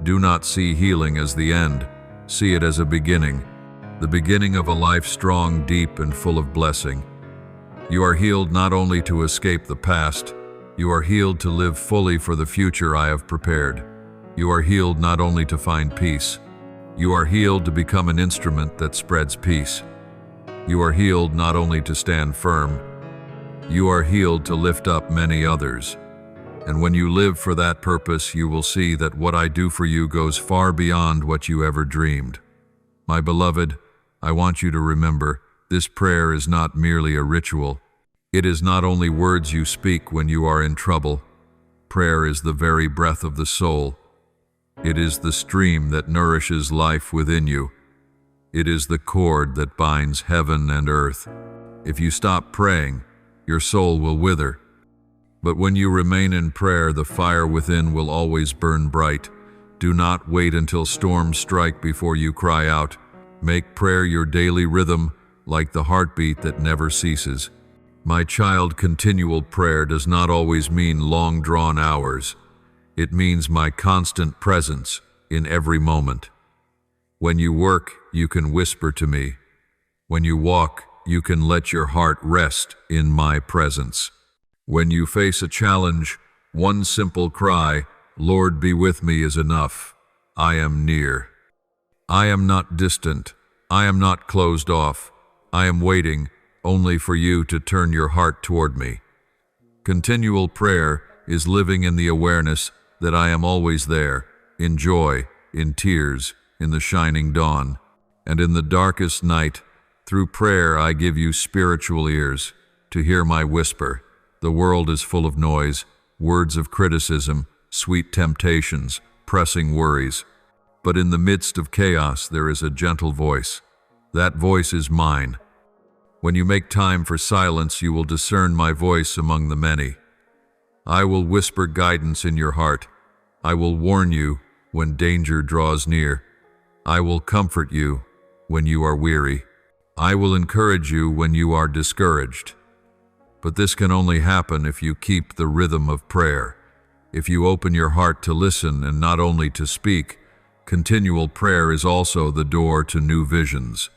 Do not see healing as the end. See it as a beginning, the beginning of a life strong, deep, and full of blessing. You are healed not only to escape the past, you are healed to live fully for the future I have prepared. You are healed not only to find peace, you are healed to become an instrument that spreads peace. You are healed not only to stand firm, you are healed to lift up many others. And when you live for that purpose, you will see that what I do for you goes far beyond what you ever dreamed. My beloved, I want you to remember, this prayer is not merely a ritual. It is not only words you speak when you are in trouble. Prayer is the very breath of the soul. It is the stream that nourishes life within you. It is the cord that binds heaven and earth. If you stop praying, your soul will wither. But when you remain in prayer, the fire within will always burn bright. Do not wait until storms strike before you cry out. Make prayer your daily rhythm, like the heartbeat that never ceases. My child, continual prayer does not always mean long-drawn hours. It means my constant presence in every moment. When you work, you can whisper to me. When you walk, you can let your heart rest in my presence. When you face a challenge, one simple cry, Lord, be with me, is enough. I am near. I am not distant. I am not closed off. I am waiting only for you to turn your heart toward me. Continual prayer is living in the awareness that I am always there, in joy, in tears, in the shining dawn, and in the darkest night. Through prayer I give you spiritual ears to hear my whisper. The world is full of noise, words of criticism, sweet temptations, pressing worries. But in the midst of chaos there is a gentle voice. That voice is mine. When you make time for silence, you will discern my voice among the many. I will whisper guidance in your heart. I will warn you when danger draws near. I will comfort you when you are weary. I will encourage you when you are discouraged. But this can only happen if you keep the rhythm of prayer. If you open your heart to listen and not only to speak, continual prayer is also the door to new visions.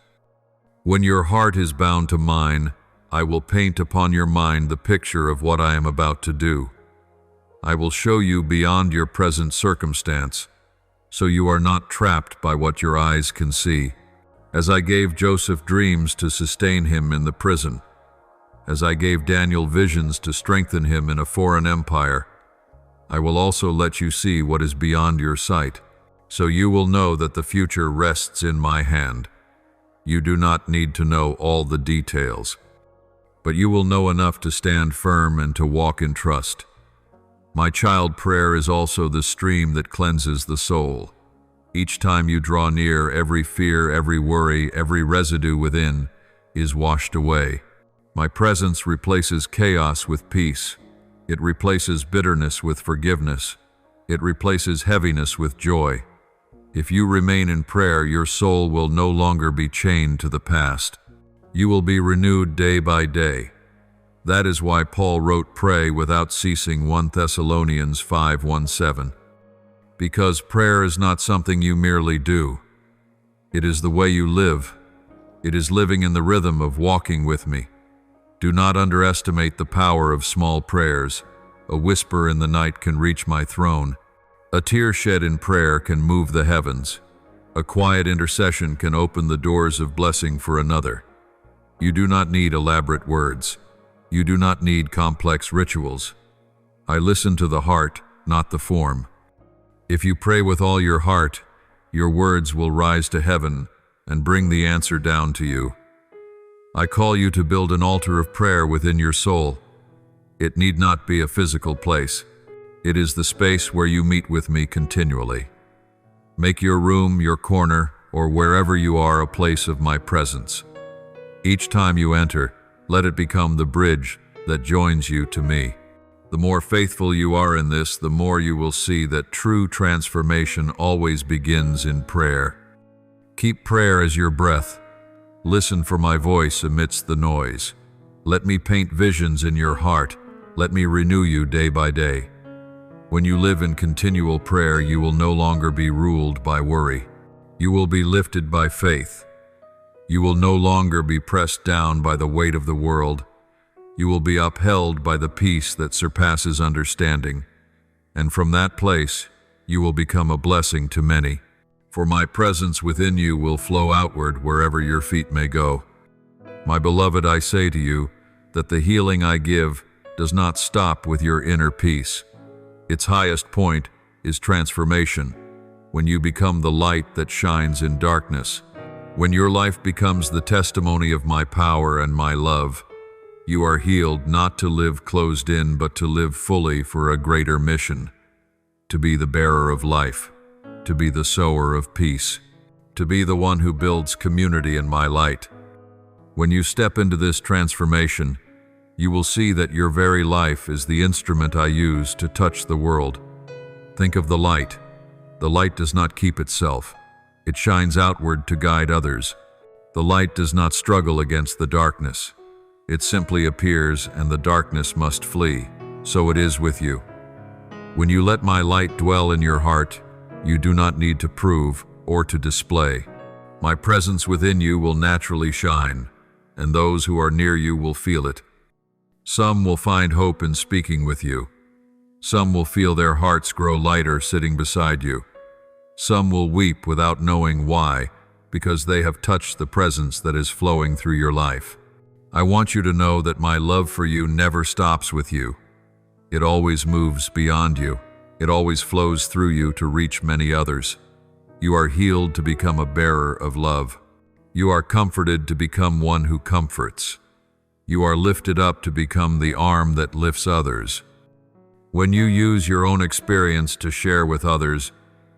When your heart is bound to mine, I will paint upon your mind the picture of what I am about to do. I will show you beyond your present circumstance, so you are not trapped by what your eyes can see. As I gave Joseph dreams to sustain him in the prison, as I gave Daniel visions to strengthen him in a foreign empire. I will also let you see what is beyond your sight, so you will know that the future rests in my hand. You do not need to know all the details, but you will know enough to stand firm and to walk in trust. My child, prayer is also the stream that cleanses the soul. Each time you draw near, every fear, every worry, every residue within is washed away. My presence replaces chaos with peace. It replaces bitterness with forgiveness. It replaces heaviness with joy. If you remain in prayer, your soul will no longer be chained to the past. You will be renewed day by day. That is why Paul wrote, "Pray without ceasing," 1 Thessalonians 5:17. Because prayer is not something you merely do. It is the way you live. It is living in the rhythm of walking with me. Do not underestimate the power of small prayers. A whisper in the night can reach my throne. A tear shed in prayer can move the heavens. A quiet intercession can open the doors of blessing for another. You do not need elaborate words. You do not need complex rituals. I listen to the heart, not the form. If you pray with all your heart, your words will rise to heaven and bring the answer down to you. I call you to build an altar of prayer within your soul. It need not be a physical place. It is the space where you meet with me continually. Make your room, your corner, or wherever you are a place of my presence. Each time you enter, let it become the bridge that joins you to me. The more faithful you are in this, the more you will see that true transformation always begins in prayer. Keep prayer as your breath. Listen for my voice amidst the noise. Let me paint visions in your heart. Let me renew you day by day. When you live in continual prayer, you will no longer be ruled by worry. You will be lifted by faith. You will no longer be pressed down by the weight of the world. You will be upheld by the peace that surpasses understanding. And from that place, you will become a blessing to many. For my presence within you will flow outward wherever your feet may go. My beloved, I say to you that the healing I give does not stop with your inner peace. Its highest point is transformation, when you become the light that shines in darkness. When your life becomes the testimony of my power and my love, you are healed not to live closed in, but to live fully for a greater mission, to be the bearer of life, to be the sower of peace, to be the one who builds community in my light. When you step into this transformation, you will see that your very life is the instrument I use to touch the world. Think of the light. The light does not keep itself. It shines outward to guide others. The light does not struggle against the darkness. It simply appears, and the darkness must flee. So it is with you. When you let my light dwell in your heart, you do not need to prove or to display. My presence within you will naturally shine, and those who are near you will feel it. Some will find hope in speaking with you. Some will feel their hearts grow lighter sitting beside you. Some will weep without knowing why, because they have touched the presence that is flowing through your life. I want you to know that my love for you never stops with you. It always moves beyond you. It always flows through you to reach many others. You are healed to become a bearer of love. You are comforted to become one who comforts. You are lifted up to become the arm that lifts others. When you use your own experience to share with others,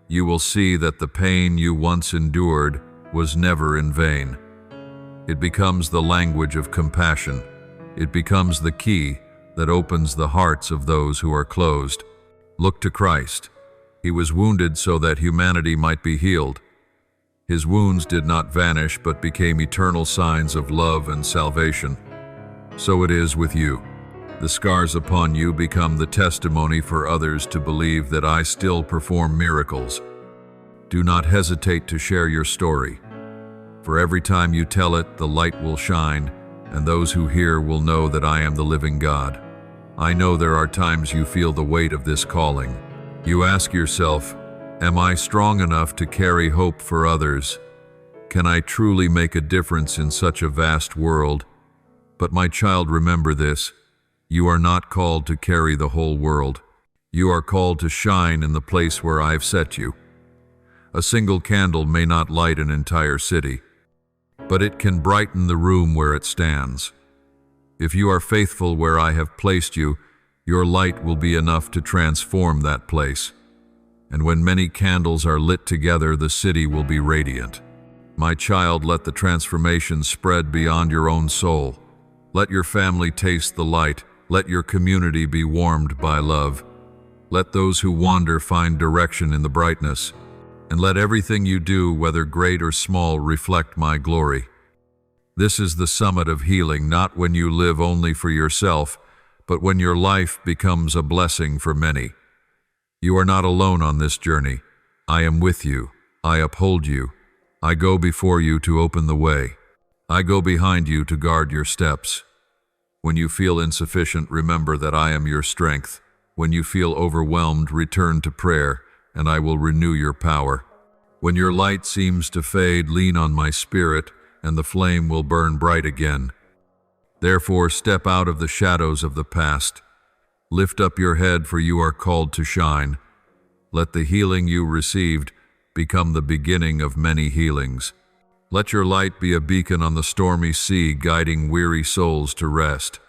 you will see that the pain you once endured was never in vain. It becomes the language of compassion. It becomes the key that opens the hearts of those who are closed. Look to Christ. He was wounded so that humanity might be healed. His wounds did not vanish but became eternal signs of love and salvation. So it is with you. The scars upon you become the testimony for others to believe that I still perform miracles. Do not hesitate to share your story. For every time you tell it, the light will shine, and those who hear will know that I am the living God. I know there are times you feel the weight of this calling. You ask yourself, am I strong enough to carry hope for others? Can I truly make a difference in such a vast world? But my child, remember this. You are not called to carry the whole world. You are called to shine in the place where I have set you. A single candle may not light an entire city, but it can brighten the room where it stands. If you are faithful where I have placed you, your light will be enough to transform that place. And when many candles are lit together, the city will be radiant. My child, let the transformation spread beyond your own soul. Let your family taste the light. Let your community be warmed by love. Let those who wander find direction in the brightness. And let everything you do, whether great or small, reflect my glory. This is the summit of healing, not when you live only for yourself, but when your life becomes a blessing for many. You are not alone on this journey. I am with you. I uphold you. I go before you to open the way. I go behind you to guard your steps. When you feel insufficient, remember that I am your strength. When you feel overwhelmed, return to prayer, and I will renew your power. When your light seems to fade, lean on my spirit, and the flame will burn bright again. Therefore, step out of the shadows of the past. Lift up your head, for you are called to shine. Let the healing you received become the beginning of many healings. Let your light be a beacon on the stormy sea, guiding weary souls to rest.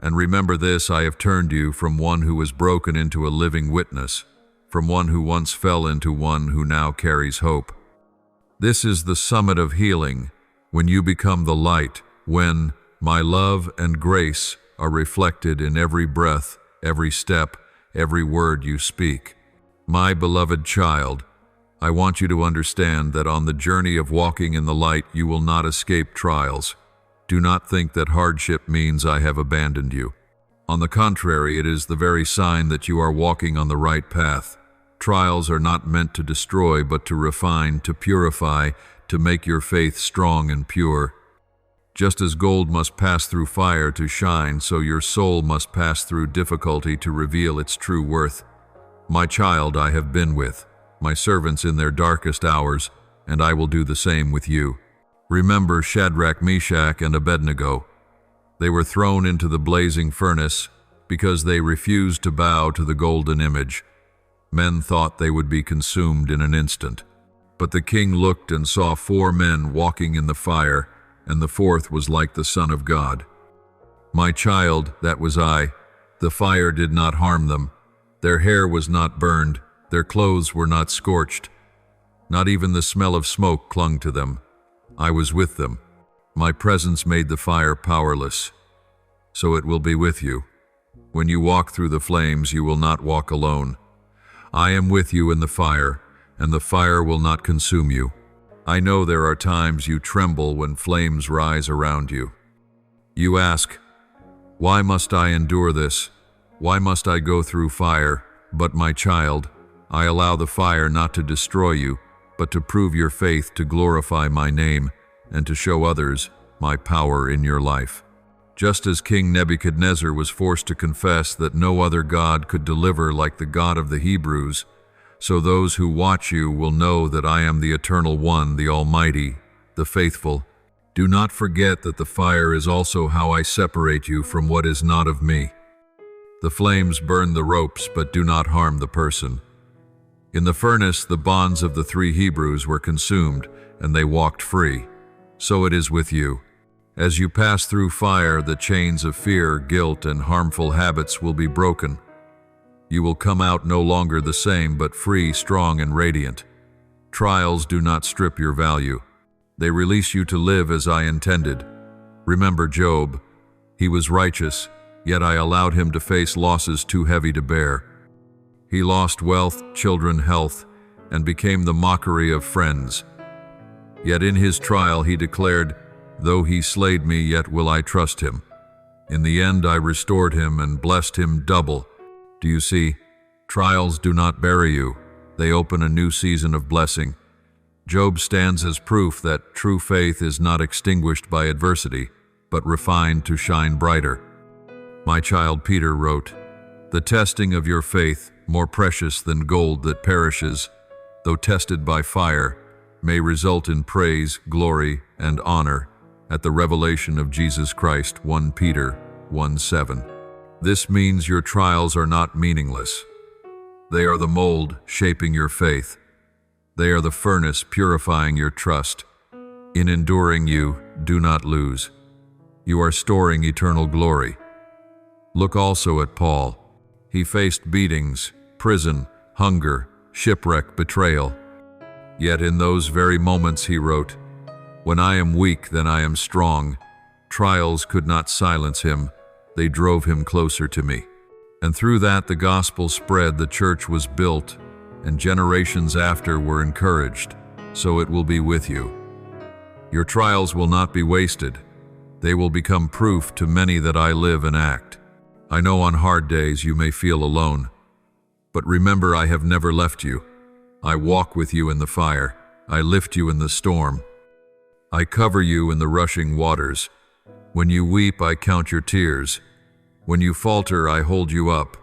And remember this, I have turned you from one who was broken into a living witness, from one who once fell into one who now carries hope. This is the summit of healing, when you become the light, when my love and grace are reflected in every breath, every step, every word you speak. My beloved child, I want you to understand that on the journey of walking in the light, you will not escape trials. Do not think that hardship means I have abandoned you. On the contrary, it is the very sign that you are walking on the right path. Trials are not meant to destroy, but to refine, to purify, to make your faith strong and pure. Just as gold must pass through fire to shine, so your soul must pass through difficulty to reveal its true worth. My child, I have been with my servants in their darkest hours, and I will do the same with you. Remember Shadrach, Meshach, and Abednego. They were thrown into the blazing furnace because they refused to bow to the golden image. Men thought they would be consumed in an instant. But the king looked and saw 4 men walking in the fire, and the 4th was like the Son of God. My child, that was I. The fire did not harm them. Their hair was not burned. Their clothes were not scorched. Not even the smell of smoke clung to them. I was with them. My presence made the fire powerless. So it will be with you. When you walk through the flames, you will not walk alone. I am with you in the fire, and the fire will not consume you. I know there are times you tremble when flames rise around you. You ask, why must I endure this? Why must I go through fire? But my child, I allow the fire not to destroy you, but to prove your faith, to glorify my name, and to show others my power in your life. Just as King Nebuchadnezzar was forced to confess that no other God could deliver like the God of the Hebrews, so those who watch you will know that I am the Eternal One, the Almighty, the Faithful. Do not forget that the fire is also how I separate you from what is not of me. The flames burn the ropes, but do not harm the person. In the furnace, the bonds of the 3 Hebrews were consumed, and they walked free. So it is with you. As you pass through fire, the chains of fear, guilt, and harmful habits will be broken. You will come out no longer the same, but free, strong, and radiant. Trials do not strip your value. They release you to live as I intended. Remember Job. He was righteous, yet I allowed him to face losses too heavy to bear. He lost wealth, children, health, and became the mockery of friends. Yet in his trial he declared, though he slayed me, yet will I trust him. In the end I restored him and blessed him double. Do you see? Trials do not bury you. They open a new season of blessing. Job stands as proof that true faith is not extinguished by adversity, but refined to shine brighter. My child, Peter wrote, the testing of your faith, more precious than gold that perishes, though tested by fire, may result in praise, glory, and honor, at the revelation of Jesus Christ, 1 Peter 1:7. This means your trials are not meaningless. They are the mold shaping your faith. They are the furnace purifying your trust. In enduring, you do not lose. You are storing eternal glory. Look also at Paul. He faced beatings, prison, hunger, shipwreck, betrayal. Yet in those very moments he wrote, "When I am weak, then I am strong." Trials could not silence him. They drove him closer to me. And through that the gospel spread, the church was built, and generations after were encouraged. So it will be with you. Your trials will not be wasted. They will become proof to many that I live and act. I know on hard days you may feel alone, but remember, I have never left you. I walk with you in the fire. I lift you in the storm. I cover you in the rushing waters. When you weep, I count your tears. When you falter, I hold you up.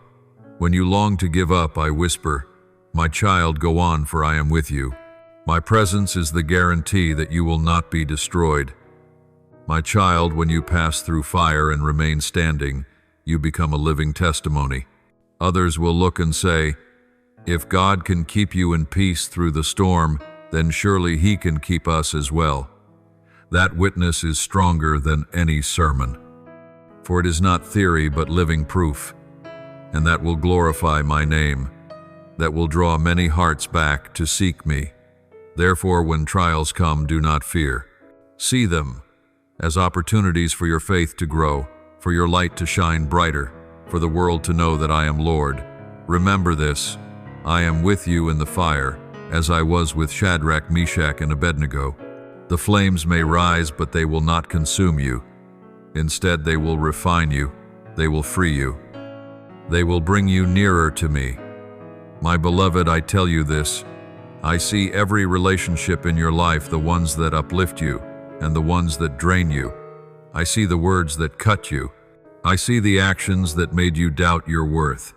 When you long to give up, I whisper, "My child, go on, for I am with you." My presence is the guarantee that you will not be destroyed. My child, when you pass through fire and remain standing, you become a living testimony. Others will look and say, "If God can keep you in peace through the storm, then surely He can keep us as well." That witness is stronger than any sermon. For it is not theory but living proof, and that will glorify my name, that will draw many hearts back to seek me. Therefore, when trials come, do not fear. See them as opportunities for your faith to grow, for your light to shine brighter, for the world to know that I am Lord. Remember this: I am with you in the fire, as I was with Shadrach, Meshach, and Abednego. The flames may rise, but they will not consume you. Instead, they will refine you. They will free you. They will bring you nearer to me. My beloved, I tell you this: I see every relationship in your life, the ones that uplift you and the ones that drain you. I see the words that cut you. I see the actions that made you doubt your worth.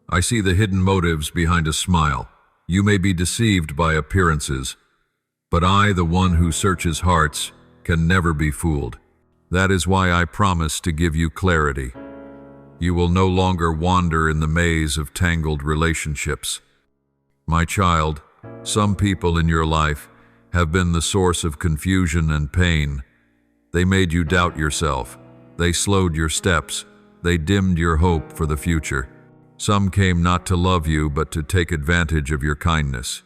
I see the hidden motives behind a smile. You may be deceived by appearances, but I, the one who searches hearts, can never be fooled. That is why I promise to give you clarity. You will no longer wander in the maze of tangled relationships. My child, some people in your life have been the source of confusion and pain. They made you doubt yourself. They slowed your steps. They dimmed your hope for the future. Some came not to love you, but to take advantage of your kindness.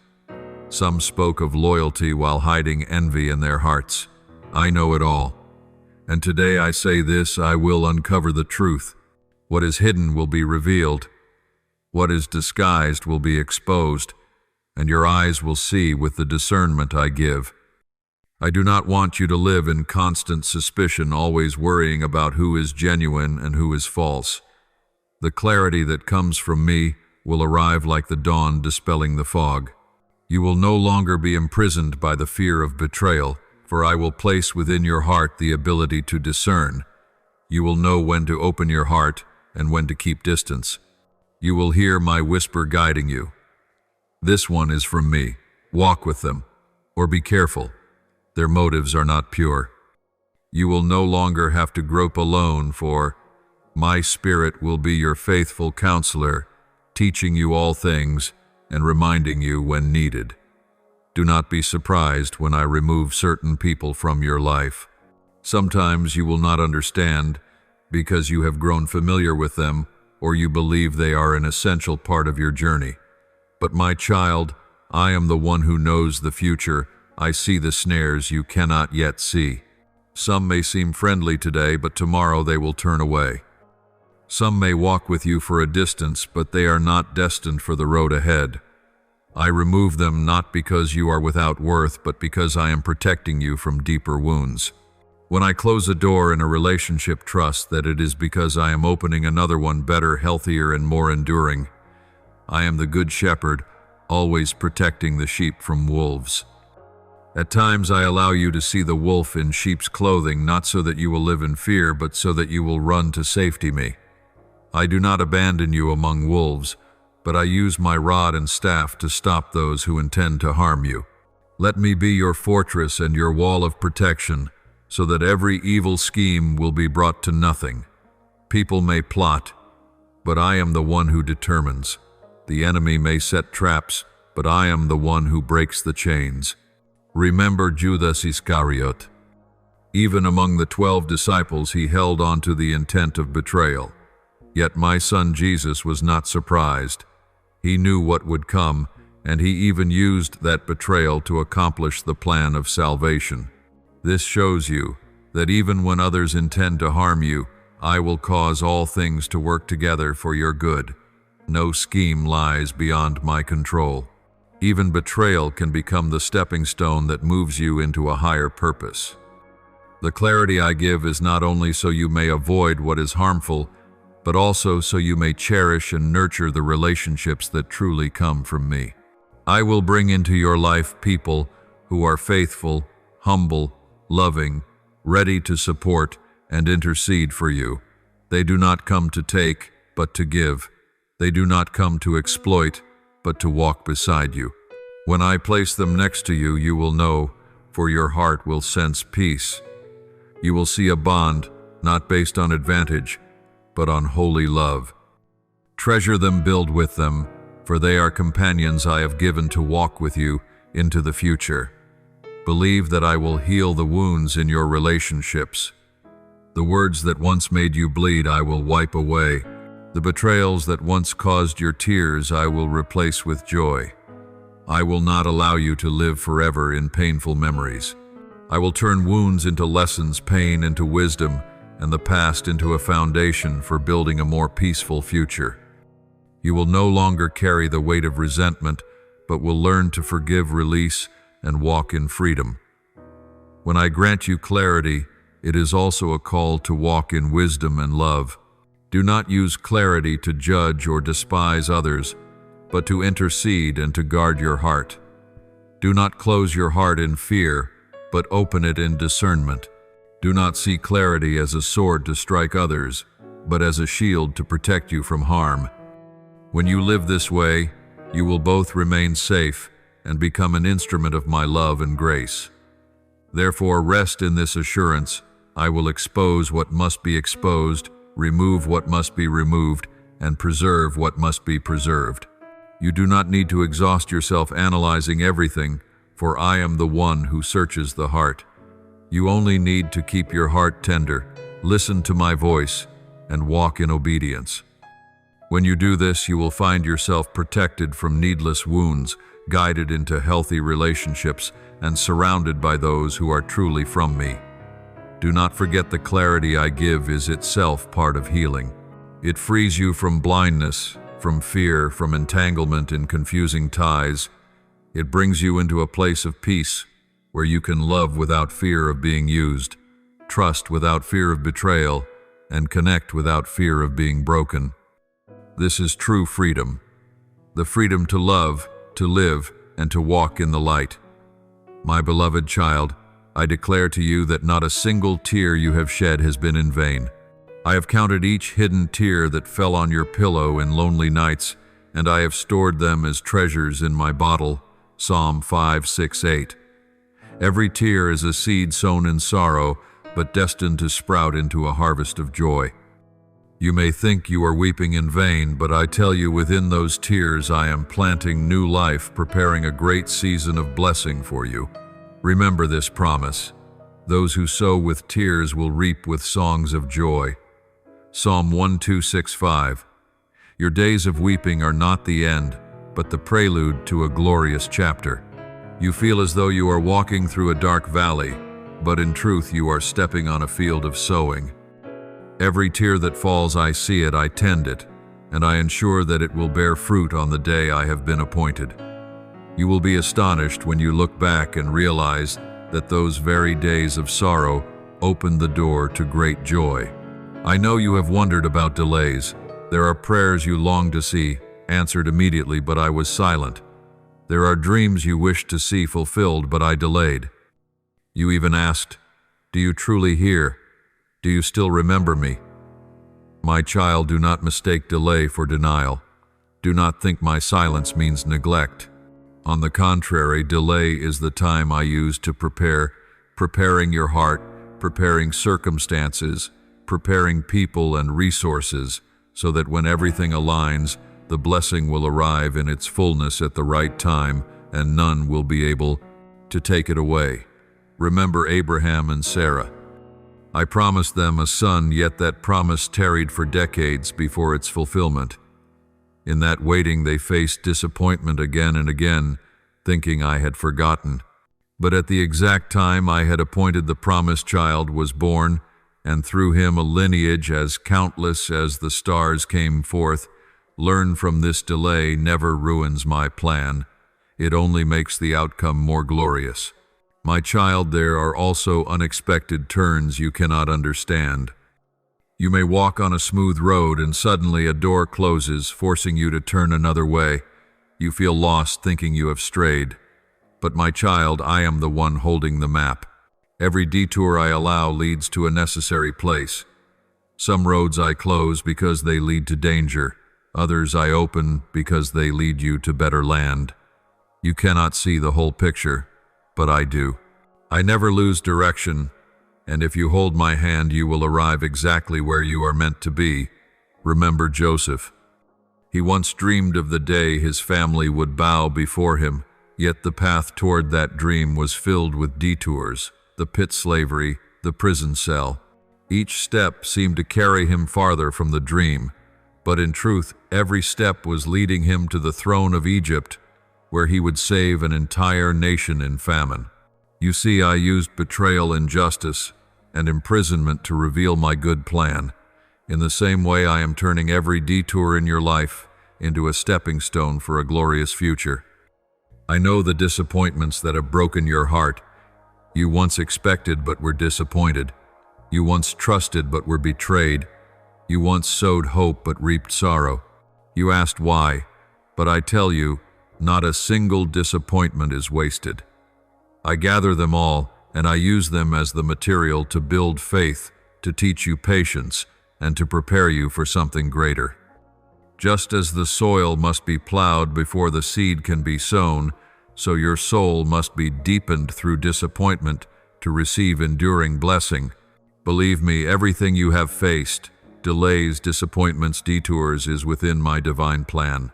Some spoke of loyalty while hiding envy in their hearts. I know it all. And today I say this: I will uncover the truth. What is hidden will be revealed. What is disguised will be exposed, and your eyes will see with the discernment I give. I do not want you to live in constant suspicion, always worrying about who is genuine and who is false. The clarity that comes from me will arrive like the dawn dispelling the fog. You will no longer be imprisoned by the fear of betrayal, for I will place within your heart the ability to discern. You will know when to open your heart and when to keep distance. You will hear my whisper guiding you. This one is from me. Walk with them, or be careful. Their motives are not pure. You will no longer have to grope alone, for my Spirit will be your faithful counselor, teaching you all things and reminding you when needed. Do not be surprised when I remove certain people from your life. Sometimes you will not understand because you have grown familiar with them, or you believe they are an essential part of your journey. But my child, I am the one who knows the future. I see the snares you cannot yet see. Some may seem friendly today, but tomorrow they will turn away. Some may walk with you for a distance, but they are not destined for the road ahead. I remove them not because you are without worth, but because I am protecting you from deeper wounds. When I close a door in a relationship, trust that it is because I am opening another one better, healthier, and more enduring. I am the good shepherd, always protecting the sheep from wolves. At times I allow you to see the wolf in sheep's clothing, not so that you will live in fear, but so that you will run to safety me. I do not abandon you among wolves, but I use my rod and staff to stop those who intend to harm you. Let me be your fortress and your wall of protection. so that every evil scheme will be brought to nothing. People may plot, but I am the one who determines. The enemy may set traps, but I am the one who breaks the chains. Remember Judas Iscariot. Even among the 12 disciples he held on to the intent of betrayal. Yet my son Jesus was not surprised. He knew what would come, and he even used that betrayal to accomplish the plan of salvation. This shows you that even when others intend to harm you, I will cause all things to work together for your good. No scheme lies beyond my control. Even betrayal can become the stepping stone that moves you into a higher purpose. The clarity I give is not only so you may avoid what is harmful, but also so you may cherish and nurture the relationships that truly come from me. I will bring into your life people who are faithful, humble, loving, ready to support and intercede for you. They do not come to take, but to give. They do not come to exploit, but to walk beside you. When I place them next to you, you will know, for your heart will sense peace. You will see a bond, not based on advantage, but on holy love. Treasure them, build with them, for they are companions I have given to walk with you into the future. Believe that I will heal the wounds in your relationships. The words that once made you bleed I will wipe away. The betrayals that once caused your tears I will replace with joy. I will not allow you to live forever in painful memories. I will turn wounds into lessons, pain into wisdom, and the past into a foundation for building a more peaceful future. You will no longer carry the weight of resentment, but will learn to forgive, release, and walk in freedom. When I grant you clarity, it is also a call to walk in wisdom and love. Do not use clarity to judge or despise others, but to intercede and to guard your heart. Do not close your heart in fear, but open it in discernment. Do not see clarity as a sword to strike others, but as a shield to protect you from harm. When you live this way, you will both remain safe and become an instrument of my love and grace. Therefore, rest in this assurance: I will expose what must be exposed, remove what must be removed, and preserve what must be preserved. You do not need to exhaust yourself analyzing everything, for I am the one who searches the heart. You only need to keep your heart tender, listen to my voice, and walk in obedience. When you do this, you will find yourself protected from needless wounds, guided into healthy relationships, and surrounded by those who are truly from me. Do not forget the clarity I give is itself part of healing. It frees you from blindness, from fear, from entanglement in confusing ties. It brings you into a place of peace, where you can love without fear of being used, trust without fear of betrayal, and connect without fear of being broken. This is true freedom, the freedom to love, to live, and to walk in the light. My beloved child, I declare to you that not a single tear you have shed has been in vain. I have counted each hidden tear that fell on your pillow in lonely nights, and I have stored them as treasures in my bottle. Psalm 5:6-8. Every tear is a seed sown in sorrow, but destined to sprout into a harvest of joy. You may think you are weeping in vain, but I tell you, within those tears I am planting new life, preparing a great season of blessing for you. Remember this promise: those who sow with tears will reap with songs of joy. Psalm 1:2-6-5. Your days of weeping are not the end, but the prelude to a glorious chapter. You feel as though you are walking through a dark valley, but in truth you are stepping on a field of sowing. Every tear that falls, I see it, I tend it, and I ensure that it will bear fruit on the day I have been appointed. You will be astonished when you look back and realize that those very days of sorrow opened the door to great joy. I know you have wondered about delays. There are prayers you long to see answered immediately, but I was silent. There are dreams you wished to see fulfilled, but I delayed. You even asked, "Do you truly hear? Do you still remember me?" My child, do not mistake delay for denial. Do not think my silence means neglect. On the contrary, delay is the time I use to preparing your heart, preparing circumstances, preparing people and resources, so that when everything aligns, the blessing will arrive in its fullness at the right time, and none will be able to take it away. Remember Abraham and Sarah. I promised them a son, yet that promise tarried for decades before its fulfillment. In that waiting, they faced disappointment again and again, thinking I had forgotten. But at the exact time I had appointed, the promised child was born, and through him a lineage as countless as the stars came forth. Learn from this delay never ruins my plan. It only makes the outcome more glorious. My child, there are also unexpected turns you cannot understand. You may walk on a smooth road and suddenly a door closes, forcing you to turn another way. You feel lost, thinking you have strayed. But my child, I am the one holding the map. Every detour I allow leads to a necessary place. Some roads I close because they lead to danger. Others I open because they lead you to better land. You cannot see the whole picture, but I do. I never lose direction, and if you hold my hand, you will arrive exactly where you are meant to be. Remember Joseph. He once dreamed of the day his family would bow before him, yet the path toward that dream was filled with detours, the pit slavery, the prison cell. Each step seemed to carry him farther from the dream, but in truth, every step was leading him to the throne of Egypt, where he would save an entire nation in famine. You see, I used betrayal, injustice, and imprisonment to reveal my good plan. In the same way, I am turning every detour in your life into a stepping stone for a glorious future. I know the disappointments that have broken your heart. You once expected but were disappointed. You once trusted but were betrayed. You once sowed hope but reaped sorrow. You asked why, but I tell you, not a single disappointment is wasted. I gather them all, and I use them as the material to build faith, to teach you patience, and to prepare you for something greater. Just as the soil must be plowed before the seed can be sown, so your soul must be deepened through disappointment to receive enduring blessing. Believe me, everything you have faced, delays, disappointments, detours, is within my divine plan.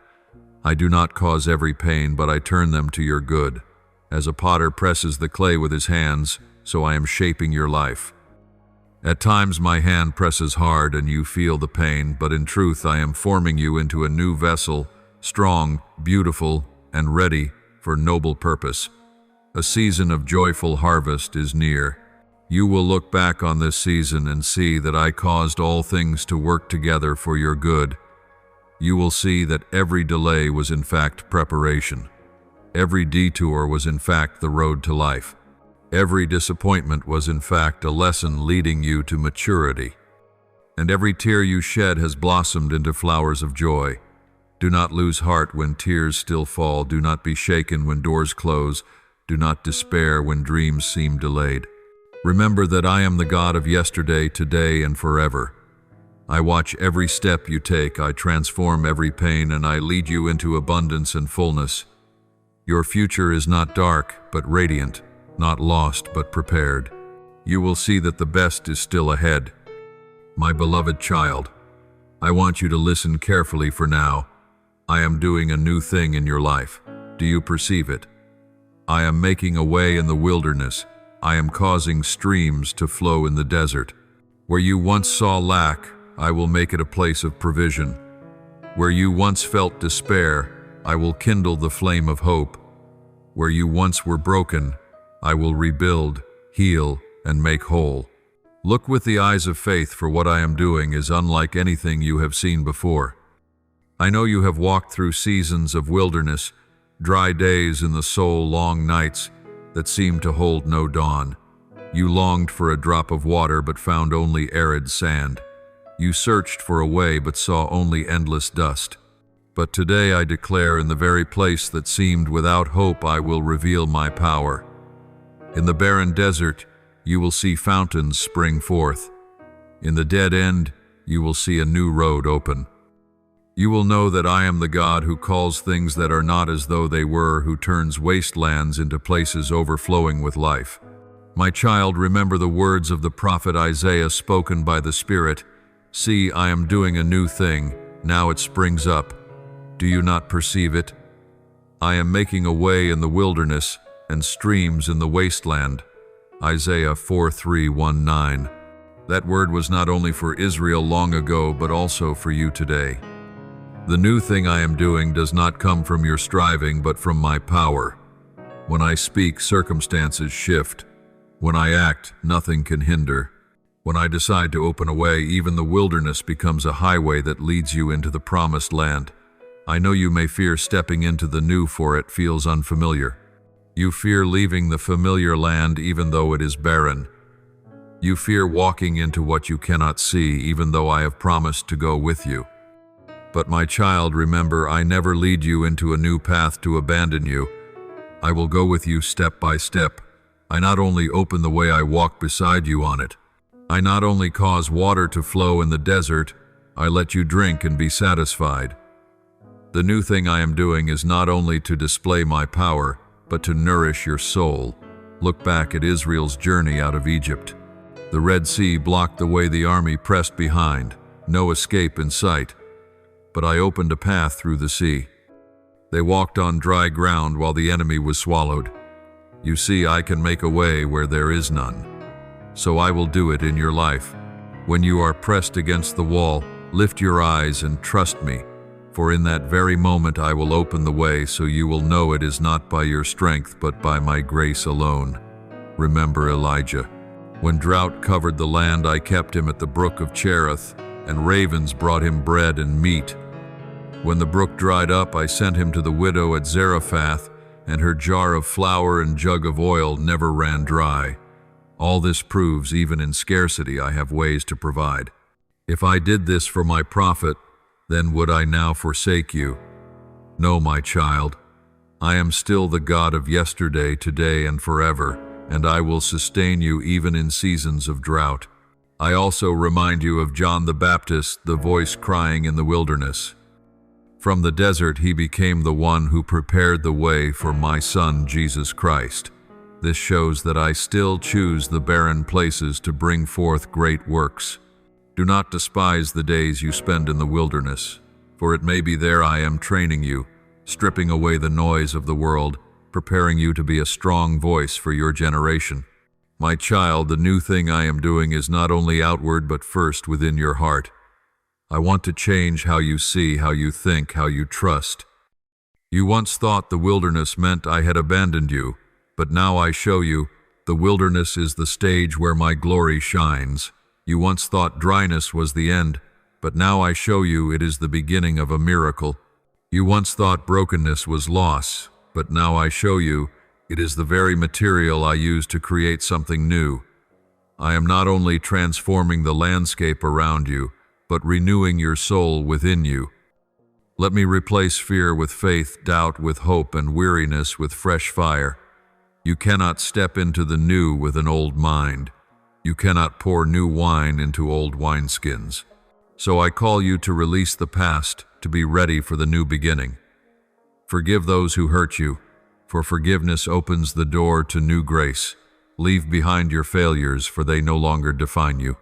I do not cause every pain, but I turn them to your good. As a potter presses the clay with his hands, so I am shaping your life. At times my hand presses hard and you feel the pain, but in truth I am forming you into a new vessel, strong, beautiful, and ready for noble purpose. A season of joyful harvest is near. You will look back on this season and see that I caused all things to work together for your good. You will see that every delay was in fact preparation. Every detour was in fact the road to life. Every disappointment was in fact a lesson leading you to maturity. And every tear you shed has blossomed into flowers of joy. Do not lose heart when tears still fall. Do not be shaken when doors close. Do not despair when dreams seem delayed. Remember that I am the God of yesterday, today, and forever. I watch every step you take, I transform every pain, and I lead you into abundance and fullness. Your future is not dark, but radiant, not lost, but prepared. You will see that the best is still ahead. My beloved child, I want you to listen carefully for now. I am doing a new thing in your life. Do you perceive it? I am making a way in the wilderness. I am causing streams to flow in the desert. Where you once saw lack, I will make it a place of provision. Where you once felt despair, I will kindle the flame of hope. Where you once were broken, I will rebuild, heal, and make whole. Look with the eyes of faith, for what I am doing is unlike anything you have seen before. I know you have walked through seasons of wilderness, dry days in the soul, long nights that seemed to hold no dawn. You longed for a drop of water but found only arid sand. You searched for a way but saw only endless dust. But today I declare, in the very place that seemed without hope, I will reveal my power. In the barren desert, you will see fountains spring forth. In the dead end, you will see a new road open. You will know that I am the God who calls things that are not as though they were, who turns wastelands into places overflowing with life. My child, remember the words of the prophet Isaiah spoken by the Spirit. See, I am doing a new thing. Now it springs up. Do you not perceive it? I am making a way in the wilderness and streams in the wasteland. Isaiah 4:3-1-9. That word was not only for Israel long ago, but also for you today. The new thing I am doing does not come from your striving, but from my power. When I speak, circumstances shift. When I act, nothing can hinder. When I decide to open a way, even the wilderness becomes a highway that leads you into the promised land. I know you may fear stepping into the new, for it feels unfamiliar. You fear leaving the familiar land even though it is barren. You fear walking into what you cannot see, even though I have promised to go with you. But my child, remember, I never lead you into a new path to abandon you. I will go with you step by step. I not only open the way, I walk beside you on it. I not only cause water to flow in the desert, I let you drink and be satisfied. The new thing I am doing is not only to display my power, but to nourish your soul. Look back at Israel's journey out of Egypt. The Red Sea blocked the way the army pressed behind, no escape in sight. But I opened a path through the sea. They walked on dry ground while the enemy was swallowed. You see, I can make a way where there is none. So I will do it in your life. When you are pressed against the wall, lift your eyes and trust me, for in that very moment I will open the way, so you will know it is not by your strength but by my grace alone. Remember Elijah. When drought covered the land, I kept him at the brook of Cherith, and ravens brought him bread and meat. When the brook dried up, I sent him to the widow at Zarephath, and her jar of flour and jug of oil never ran dry. All this proves, even in scarcity, I have ways to provide. If I did this for my profit, then would I now forsake you? No, my child. I am still the God of yesterday, today, and forever, and I will sustain you even in seasons of drought. I also remind you of John the Baptist, the voice crying in the wilderness. From the desert he became the one who prepared the way for my Son, Jesus Christ. This shows that I still choose the barren places to bring forth great works. Do not despise the days you spend in the wilderness, for it may be there I am training you, stripping away the noise of the world, preparing you to be a strong voice for your generation. My child, the new thing I am doing is not only outward but first within your heart. I want to change how you see, how you think, how you trust. You once thought the wilderness meant I had abandoned you, but now I show you the wilderness is the stage where my glory shines. You once thought dryness was the end, but now I show you it is the beginning of a miracle. You once thought brokenness was loss, but now I show you it is the very material I use to create something new. I am not only transforming the landscape around you, but renewing your soul within you. Let me replace fear with faith, doubt with hope, and weariness with fresh fire. You cannot step into the new with an old mind. You cannot pour new wine into old wineskins. So I call you to release the past, to be ready for the new beginning. Forgive those who hurt you, for forgiveness opens the door to new grace. Leave behind your failures, for they no longer define you.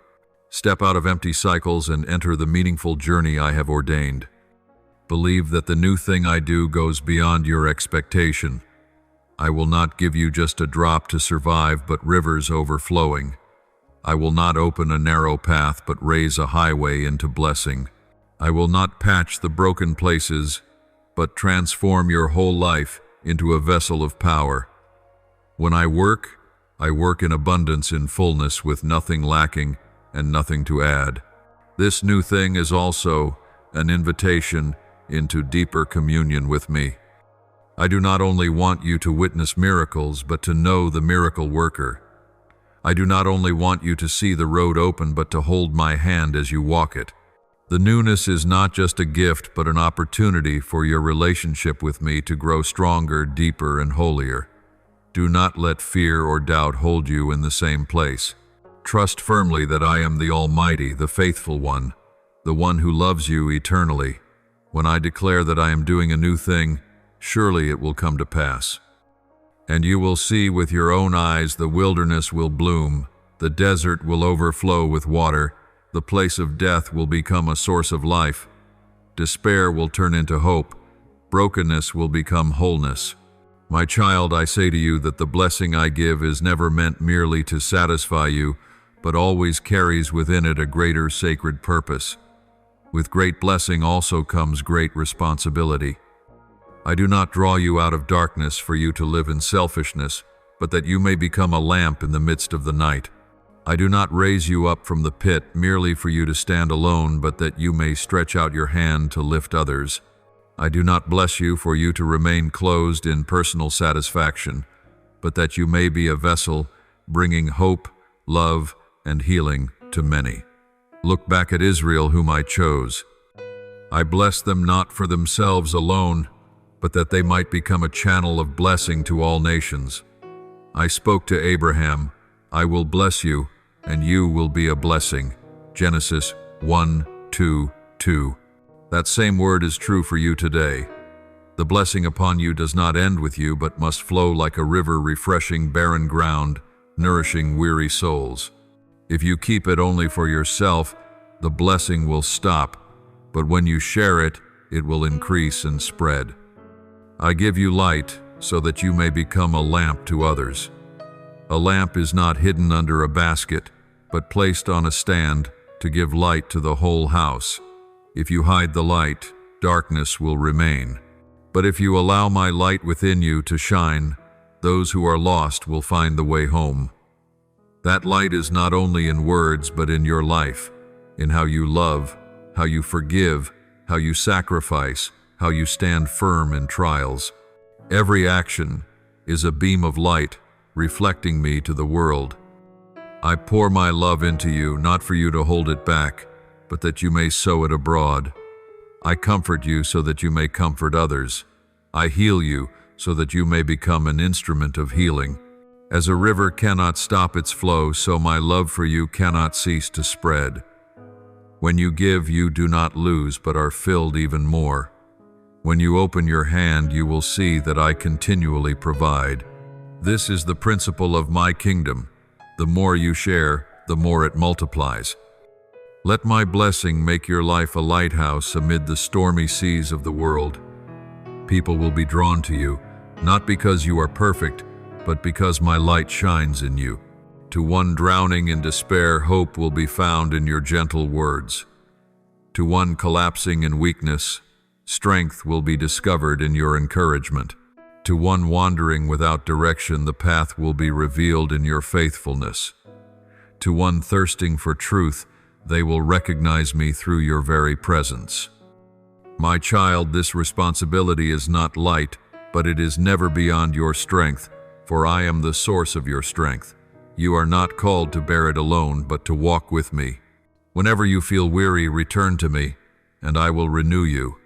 Step out of empty cycles and enter the meaningful journey I have ordained. Believe that the new thing I do goes beyond your expectation. I will not give you just a drop to survive, but rivers overflowing. I will not open a narrow path, but raise a highway into blessing. I will not patch the broken places, but transform your whole life into a vessel of power. When I work in abundance, in fullness, with nothing lacking and nothing to add. This new thing is also an invitation into deeper communion with me. I do not only want you to witness miracles, but to know the miracle worker. I do not only want you to see the road open, but to hold my hand as you walk it. The newness is not just a gift, but an opportunity for your relationship with me to grow stronger, deeper, and holier. Do not let fear or doubt hold you in the same place. Trust firmly that I am the Almighty, the Faithful One, the one who loves you eternally. When I declare that I am doing a new thing, surely it will come to pass. And you will see with your own eyes the wilderness will bloom, the desert will overflow with water, the place of death will become a source of life, despair will turn into hope, brokenness will become wholeness. My child, I say to you that the blessing I give is never meant merely to satisfy you, but always carries within it a greater sacred purpose. With great blessing also comes great responsibility. I do not draw you out of darkness for you to live in selfishness, but that you may become a lamp in the midst of the night. I do not raise you up from the pit merely for you to stand alone, but that you may stretch out your hand to lift others. I do not bless you for you to remain closed in personal satisfaction, but that you may be a vessel bringing hope, love, and healing to many. Look back at Israel, whom I chose. I blessed them not for themselves alone, but that they might become a channel of blessing to all nations. I spoke to Abraham, I will bless you, and you will be a blessing. Genesis 1:2-2. That same word is true for you today. The blessing upon you does not end with you, but must flow like a river, refreshing barren ground, nourishing weary souls. If you keep it only for yourself, the blessing will stop, but when you share it, it will increase and spread. I give you light so that you may become a lamp to others. A lamp is not hidden under a basket, but placed on a stand to give light to the whole house. If you hide the light, darkness will remain. But if you allow my light within you to shine, those who are lost will find the way home. That light is not only in words, but in your life, in how you love, how you forgive, how you sacrifice, how you stand firm in trials. Every action is a beam of light reflecting me to the world. I pour my love into you, not for you to hold it back, but that you may sow it abroad. I comfort you so that you may comfort others. I heal you so that you may become an instrument of healing. As a river cannot stop its flow, so my love for you cannot cease to spread. When you give, you do not lose, but are filled even more. When you open your hand, you will see that I continually provide. This is the principle of my kingdom. The more you share, the more it multiplies. Let my blessing make your life a lighthouse amid the stormy seas of the world. People will be drawn to you, not because you are perfect, but because my light shines in you. To one drowning in despair, hope will be found in your gentle words. To one collapsing in weakness, strength will be discovered in your encouragement. To one wandering without direction, the path will be revealed in your faithfulness. To one thirsting for truth, they will recognize me through your very presence. My child, this responsibility is not light, but it is never beyond your strength, for I am the source of your strength. You are not called to bear it alone, but to walk with me. Whenever you feel weary, return to me, and I will renew you.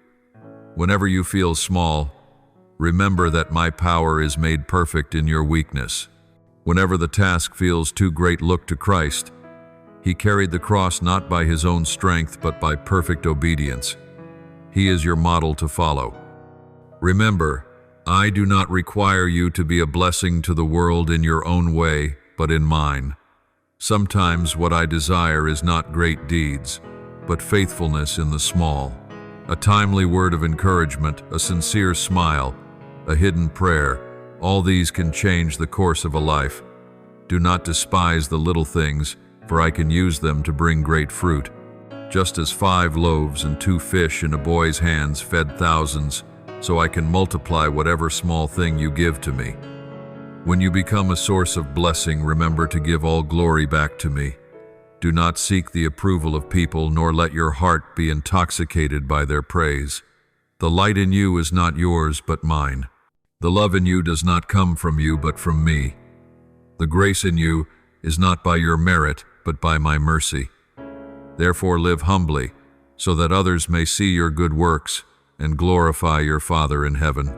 Whenever you feel small, remember that my power is made perfect in your weakness. Whenever the task feels too great, look to Christ. He carried the cross not by his own strength, but by perfect obedience. He is your model to follow. Remember, I do not require you to be a blessing to the world in your own way, but in mine. Sometimes what I desire is not great deeds, but faithfulness in the small. A timely word of encouragement, a sincere smile, a hidden prayer, all these can change the course of a life. Do not despise the little things, for I can use them to bring great fruit. Just as 5 loaves and 2 fish in a boy's hands fed thousands, so I can multiply whatever small thing you give to me. When you become a source of blessing, remember to give all glory back to me. Do not seek the approval of people, nor let your heart be intoxicated by their praise. The light in you is not yours, but mine. The love in you does not come from you, but from me. The grace in you is not by your merit, but by my mercy. Therefore live humbly, so that others may see your good works and glorify your Father in heaven.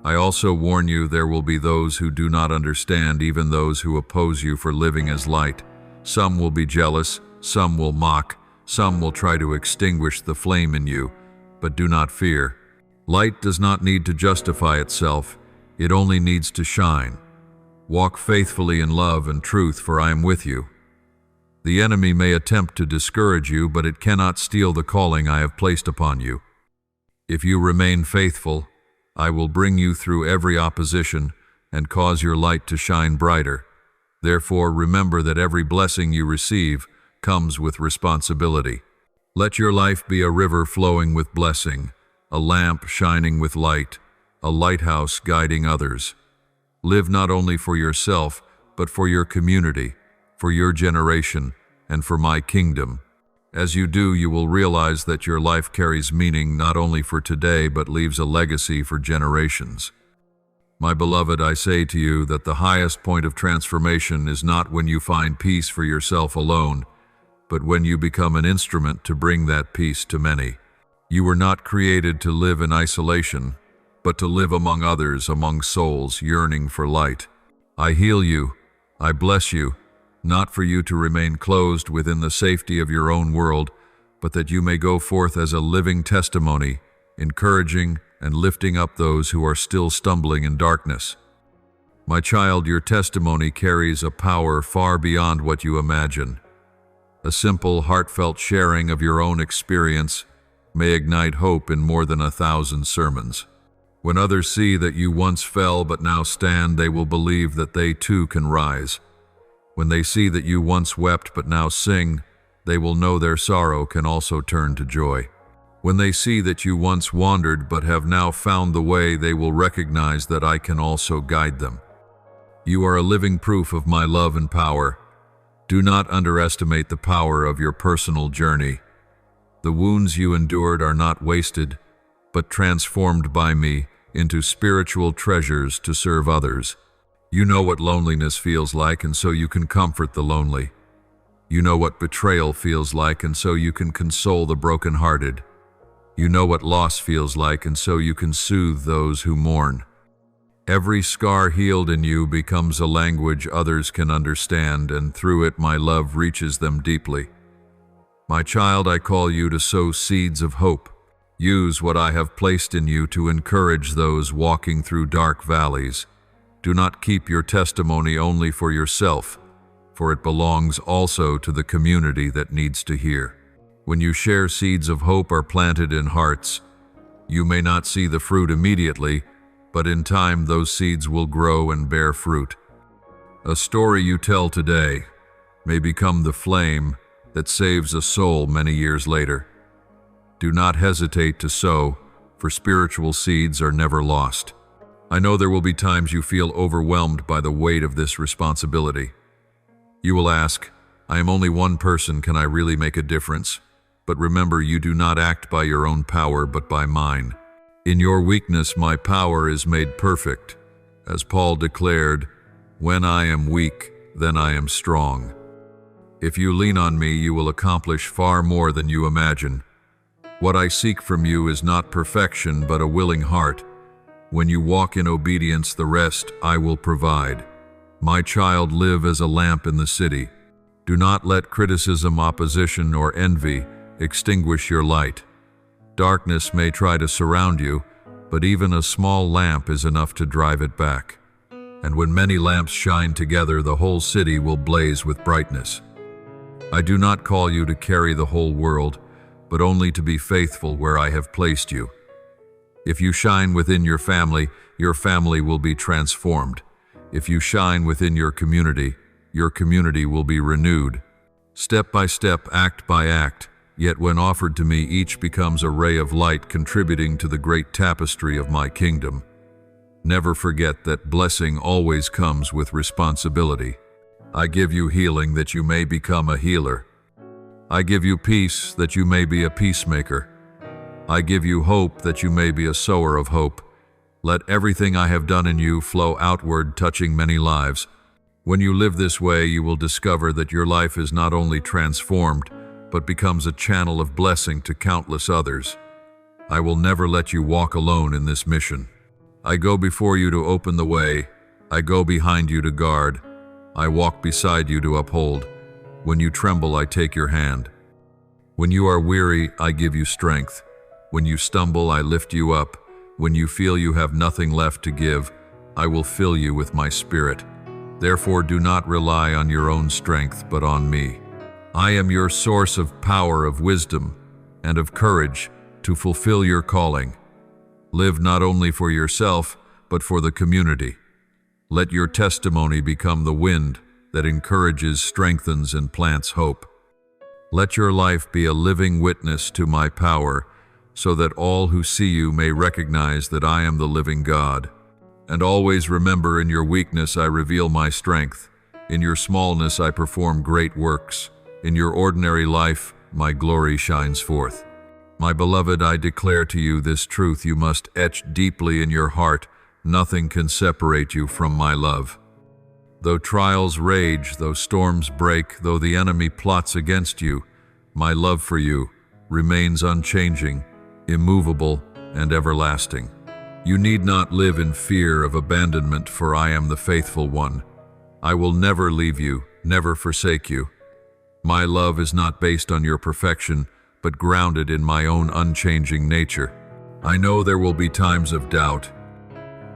I also warn you, there will be those who do not understand, even those who oppose you for living as light. Some will be jealous, some will mock, some will try to extinguish the flame in you, but do not fear. Light does not need to justify itself. It only needs to shine. Walk faithfully in love and truth, for I am with you. The enemy may attempt to discourage you, but it cannot steal the calling I have placed upon you. If you remain faithful, I will bring you through every opposition and cause your light to shine brighter. Therefore, remember that every blessing you receive comes with responsibility. Let your life be a river flowing with blessing, a lamp shining with light, a lighthouse guiding others. Live not only for yourself, but for your community, for your generation, and for my kingdom. As you do, you will realize that your life carries meaning not only for today, but leaves a legacy for generations. My beloved, I say to you that the highest point of transformation is not when you find peace for yourself alone, but when you become an instrument to bring that peace to many. You were not created to live in isolation, but to live among others, among souls yearning for light. I heal you, I bless you, not for you to remain closed within the safety of your own world, but that you may go forth as a living testimony, encouraging and lifting up those who are still stumbling in darkness. My child, your testimony carries a power far beyond what you imagine. A simple, heartfelt sharing of your own experience may ignite hope in more than 1,000 sermons. When others see that you once fell but now stand, they will believe that they too can rise. When they see that you once wept but now sing, they will know their sorrow can also turn to joy. When they see that you once wandered but have now found the way, they will recognize that I can also guide them. You are a living proof of my love and power. Do not underestimate the power of your personal journey. The wounds you endured are not wasted, but transformed by me into spiritual treasures to serve others. You know what loneliness feels like, and so you can comfort the lonely. You know what betrayal feels like, and so you can console the brokenhearted. You know what loss feels like, and so you can soothe those who mourn. Every scar healed in you becomes a language others can understand, and through it my love reaches them deeply. My child, I call you to sow seeds of hope. Use what I have placed in you to encourage those walking through dark valleys. Do not keep your testimony only for yourself, for it belongs also to the community that needs to hear. When you share, seeds of hope are planted in hearts. You may not see the fruit immediately, but in time those seeds will grow and bear fruit. A story you tell today may become the flame that saves a soul many years later. Do not hesitate to sow, for spiritual seeds are never lost. I know there will be times you feel overwhelmed by the weight of this responsibility. You will ask, I am only one person, can I really make a difference? But remember, you do not act by your own power, but by mine. In your weakness, my power is made perfect. As Paul declared, when I am weak, then I am strong. If you lean on me, you will accomplish far more than you imagine. What I seek from you is not perfection, but a willing heart. When you walk in obedience, the rest I will provide. My child, live as a lamp in the city. Do not let criticism, opposition, or envy extinguish your light. Darkness may try to surround you, but even a small lamp is enough to drive it back. And when many lamps shine together, the whole city will blaze with brightness. I do not call you to carry the whole world, but only to be faithful where I have placed you. If you shine within your family will be transformed. If you shine within your community will be renewed. Step by step, act by act, yet when offered to me, each becomes a ray of light contributing to the great tapestry of my kingdom. Never forget that blessing always comes with responsibility. I give you healing that you may become a healer. I give you peace that you may be a peacemaker. I give you hope that you may be a sower of hope. Let everything I have done in you flow outward, touching many lives. When you live this way, you will discover that your life is not only transformed, but becomes a channel of blessing to countless others. I will never let you walk alone in this mission. I go before you to open the way. I go behind you to guard. I walk beside you to uphold. When you tremble, I take your hand. When you are weary, I give you strength. When you stumble, I lift you up. When you feel you have nothing left to give, I will fill you with my Spirit. Therefore do not rely on your own strength, but on me. I am your source of power, of wisdom, and of courage to fulfill your calling. Live not only for yourself, but for the community. Let your testimony become the wind that encourages, strengthens, and plants hope. Let your life be a living witness to my power, so that all who see you may recognize that I am the living God. And always remember, in your weakness I reveal my strength. In your smallness I perform great works. In your ordinary life my glory shines forth. My beloved, I declare to you this truth you must etch deeply in your heart. Nothing can separate you from my love. Though trials rage, though storms break, though the enemy plots against you, my love for you remains unchanging, immovable, and everlasting. You need not live in fear of abandonment, for I am the faithful one. I will never leave you, never forsake you. My love is not based on your perfection, but grounded in my own unchanging nature. I know there will be times of doubt.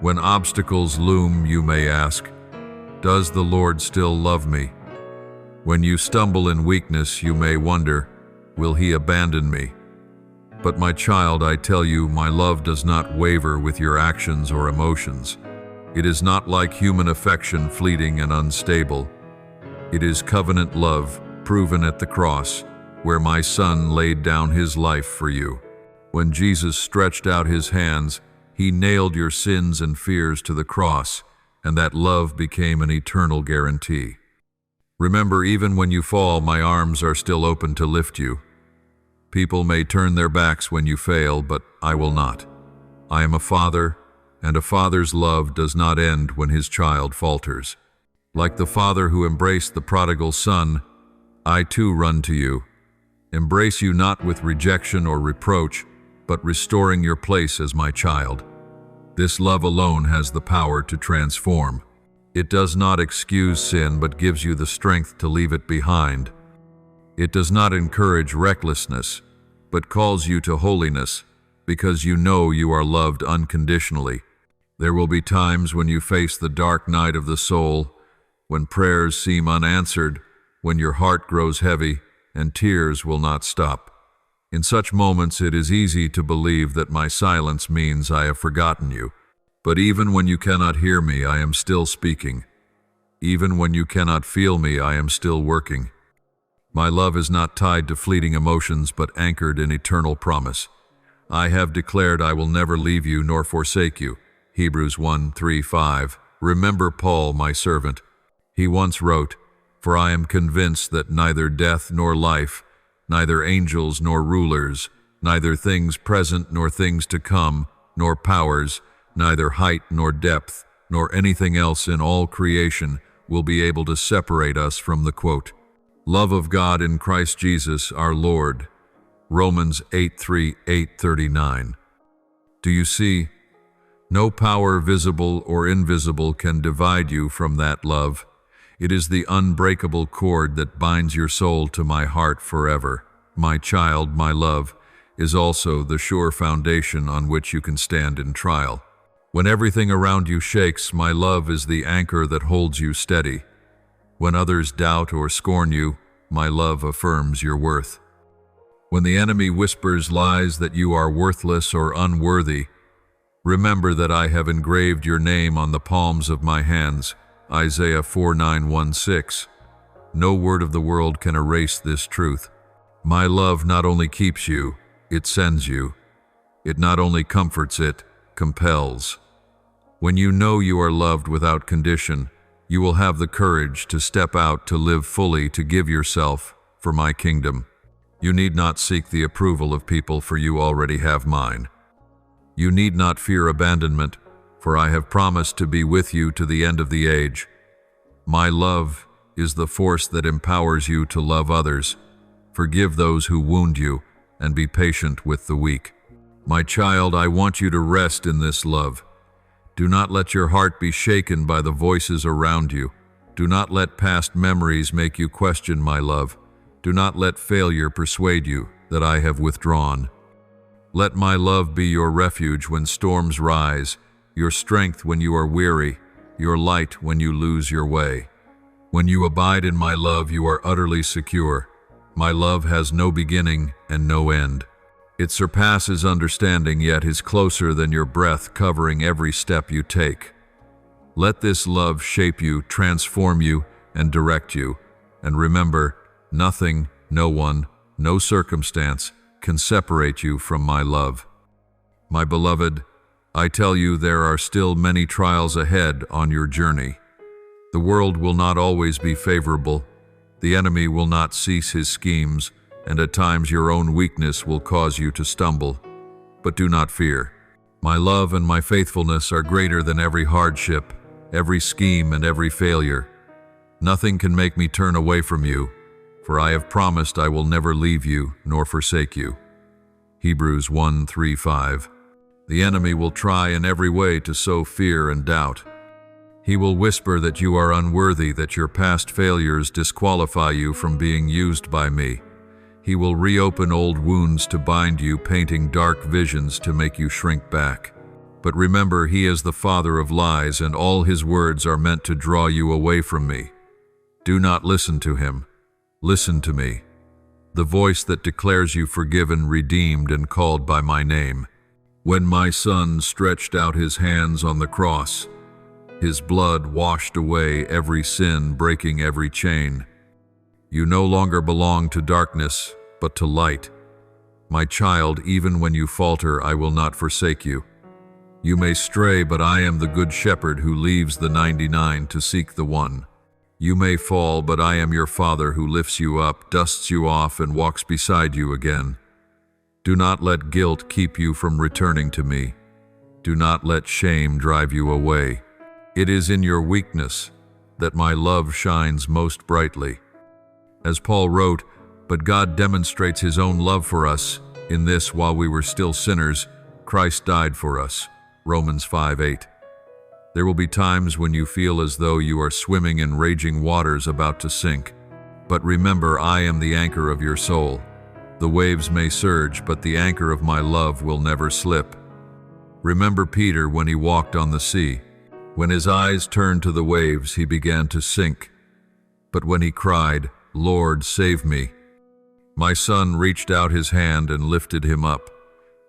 When obstacles loom, you may ask, does the Lord still love me? When you stumble in weakness, you may wonder, will he abandon me? But my child, I tell you, my love does not waver with your actions or emotions. It is not like human affection, fleeting and unstable. It is covenant love, proven at the cross, where my Son laid down his life for you. When Jesus stretched out his hands, he nailed your sins and fears to the cross, and that love became an eternal guarantee. Remember, even when you fall, my arms are still open to lift you. People may turn their backs when you fail, but I will not. I am a father, and a father's love does not end when his child falters. Like the father who embraced the prodigal son, I too run to you. Embrace you not with rejection or reproach, but restoring your place as my child. This love alone has the power to transform. It does not excuse sin, but gives you the strength to leave it behind. It does not encourage recklessness, but calls you to holiness, because you know you are loved unconditionally. There will be times when you face the dark night of the soul, when prayers seem unanswered, when your heart grows heavy, and tears will not stop. In such moments it is easy to believe that my silence means I have forgotten you. But even when you cannot hear me, I am still speaking. Even when you cannot feel me, I am still working. My love is not tied to fleeting emotions, but anchored in eternal promise. I have declared I will never leave you nor forsake you. Hebrews 1:3-5. Remember Paul, my servant. He once wrote, "For I am convinced that neither death nor life, neither angels nor rulers, neither things present nor things to come, nor powers, neither height nor depth, nor anything else in all creation will be able to separate us from the," quote, "love of God in Christ Jesus our Lord." Romans 8:3-8:39. Do you see? No power, visible or invisible, can divide you from that love. It is the unbreakable cord that binds your soul to my heart forever. My child, my love, is also the sure foundation on which you can stand in trial. When everything around you shakes, my love is the anchor that holds you steady. When others doubt or scorn you, my love affirms your worth. When the enemy whispers lies that you are worthless or unworthy, remember that I have engraved your name on the palms of my hands. Isaiah 4:9-16. No word of the world can erase this truth. My love not only keeps you, it sends you. It not only comforts, it compels. When you know you are loved without condition, you will have the courage to step out, to live fully, to give yourself for my kingdom. You need not seek the approval of people, for you already have mine. You need not fear abandonment, for I have promised to be with you to the end of the age. My love is the force that empowers you to love others. Forgive those who wound you, and be patient with the weak. My child, I want you to rest in this love. Do not let your heart be shaken by the voices around you. Do not let past memories make you question my love. Do not let failure persuade you that I have withdrawn. Let my love be your refuge when storms rise, your strength when you are weary, your light when you lose your way. When you abide in my love, you are utterly secure. My love has no beginning and no end. It surpasses understanding, yet is closer than your breath, covering every step you take. Let this love shape you, transform you, and direct you. And remember, nothing, no one, no circumstance can separate you from my love. My beloved, I tell you, there are still many trials ahead on your journey. The world will not always be favorable. The enemy will not cease his schemes, and at times your own weakness will cause you to stumble. But do not fear. My love and my faithfulness are greater than every hardship, every scheme, and every failure. Nothing can make me turn away from you, for I have promised I will never leave you nor forsake you. Hebrews 1:3-5. The enemy will try in every way to sow fear and doubt. He will whisper that you are unworthy, that your past failures disqualify you from being used by me. He will reopen old wounds to bind you, painting dark visions to make you shrink back. But remember, he is the father of lies, and all his words are meant to draw you away from me. Do not listen to him. Listen to me, the voice that declares you forgiven, redeemed, and called by my name. When my Son stretched out his hands on the cross, his blood washed away every sin, breaking every chain. You no longer belong to darkness, but to light. My child, even when you falter, I will not forsake you. You may stray, but I am the good shepherd who leaves the 99 to seek the one. You may fall, but I am your Father who lifts you up, dusts you off, and walks beside you again. Do not let guilt keep you from returning to me. Do not let shame drive you away. It is in your weakness that my love shines most brightly. As Paul wrote, "But God demonstrates his own love for us, in this, while we were still sinners, Christ died for us." Romans 5:8. There will be times when you feel as though you are swimming in raging waters about to sink. But remember, I am the anchor of your soul. The waves may surge, but the anchor of my love will never slip. Remember Peter when he walked on the sea. When his eyes turned to the waves, he began to sink. But when he cried, "Lord, save me," my Son reached out his hand and lifted him up.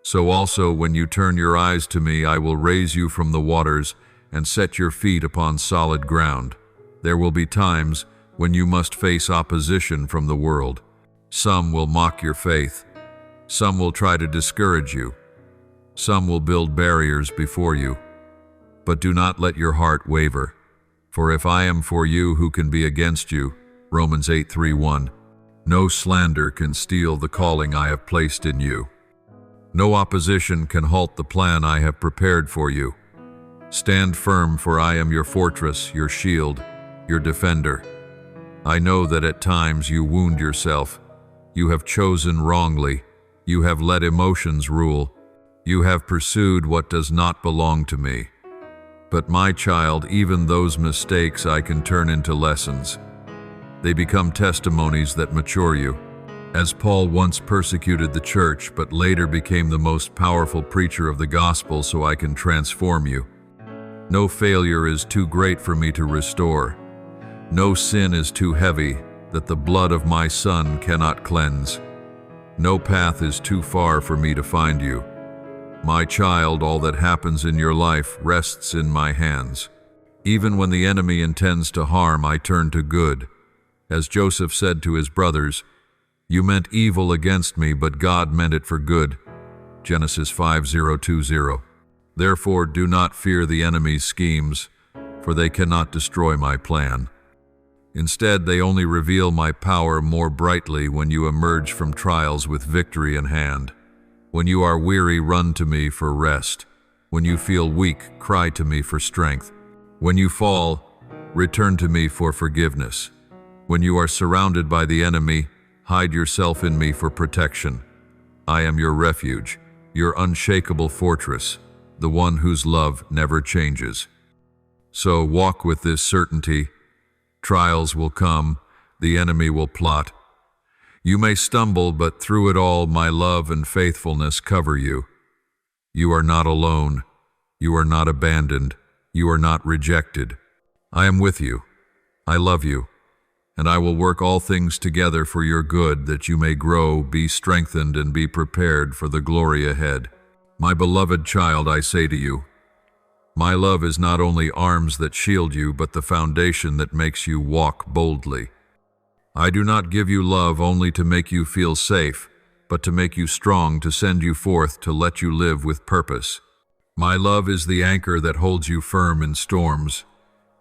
So also, when you turn your eyes to me, I will raise you from the waters and set your feet upon solid ground. There will be times when you must face opposition from the world. Some will mock your faith. Some will try to discourage you. Some will build barriers before you. But do not let your heart waver. For if I am for you, who can be against you? Romans 8:3-1. No slander can steal the calling I have placed in you. No opposition can halt the plan I have prepared for you. Stand firm, for I am your fortress, your shield, your defender. I know that at times you wound yourself. You have chosen wrongly. You have let emotions rule. You have pursued what does not belong to me. But my child, even those mistakes I can turn into lessons. They become testimonies that mature you. As Paul once persecuted the church, but later became the most powerful preacher of the gospel, so I can transform you. No failure is too great for me to restore. No sin is too heavy that the blood of my Son cannot cleanse. No path is too far for me to find you. My child, all that happens in your life rests in my hands. Even when the enemy intends to harm, I turn to good. As Joseph said to his brothers, "You meant evil against me, but God meant it for good." Genesis 5:0-20. Therefore, do not fear the enemy's schemes, for they cannot destroy my plan. Instead, they only reveal my power more brightly when you emerge from trials with victory in hand. When you are weary, run to me for rest. When you feel weak, cry to me for strength. When you fall, return to me for forgiveness. When you are surrounded by the enemy, hide yourself in me for protection. I am your refuge, your unshakable fortress, the one whose love never changes. So walk with this certainty. Trials will come, the enemy will plot. You may stumble, but through it all, my love and faithfulness cover you. You are not alone. You are not abandoned. You are not rejected. I am with you. I love you. And I will work all things together for your good, that you may grow, be strengthened, and be prepared for the glory ahead. My beloved child, I say to you, my love is not only arms that shield you, but the foundation that makes you walk boldly. I do not give you love only to make you feel safe, but to make you strong, to send you forth, to let you live with purpose. My love is the anchor that holds you firm in storms,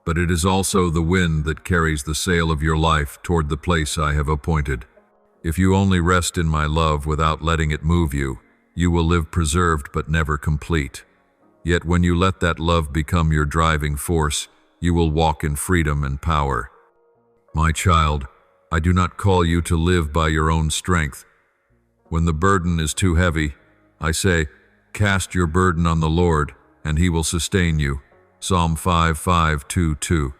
but it is also the wind that carries the sail of your life toward the place I have appointed. If you only rest in my love without letting it move you, you will live preserved but never complete. Yet when you let that love become your driving force, you will walk in freedom and power. My child, I do not call you to live by your own strength. When the burden is too heavy, I say, cast your burden on the Lord, and he will sustain you. Psalm 5:5-2.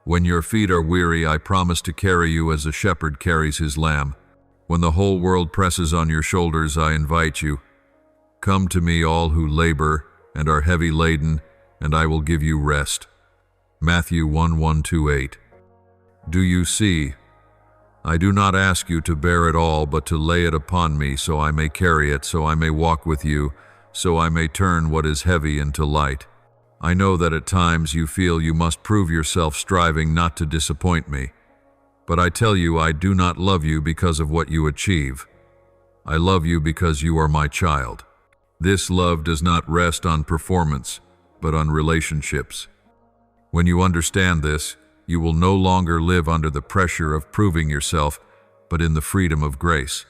When your feet are weary, I promise to carry you as a shepherd carries his lamb. When the whole world presses on your shoulders, I invite you. Come to me, all who labor and are heavy laden, and I will give you rest. Matthew 1:1-8. Do you see? I do not ask you to bear it all, but to lay it upon me, so I may carry it, so I may walk with you, so I may turn what is heavy into light. I know that at times you feel you must prove yourself, striving not to disappoint me. But I tell you, I do not love you because of what you achieve. I love you because you are my child. This love does not rest on performance, but on relationships. When you understand this, you will no longer live under the pressure of proving yourself, but in the freedom of grace.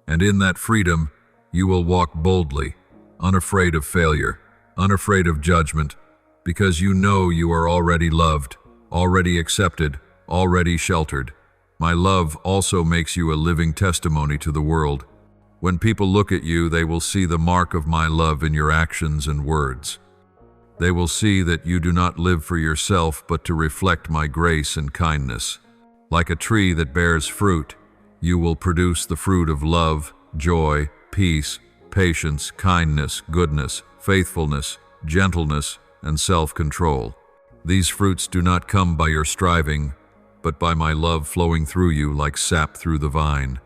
And in that freedom, you will walk boldly, unafraid of failure, unafraid of judgment, because you know you are already loved, already accepted, already sheltered. My love also makes you a living testimony to the world. When people look at you, they will see the mark of my love in your actions and words. They will see that you do not live for yourself, but to reflect my grace and kindness. Like a tree that bears fruit, you will produce the fruit of love, joy, peace, patience, kindness, goodness, faithfulness, gentleness, and self-control. These fruits do not come by your striving, but by my love flowing through you like sap through the vine.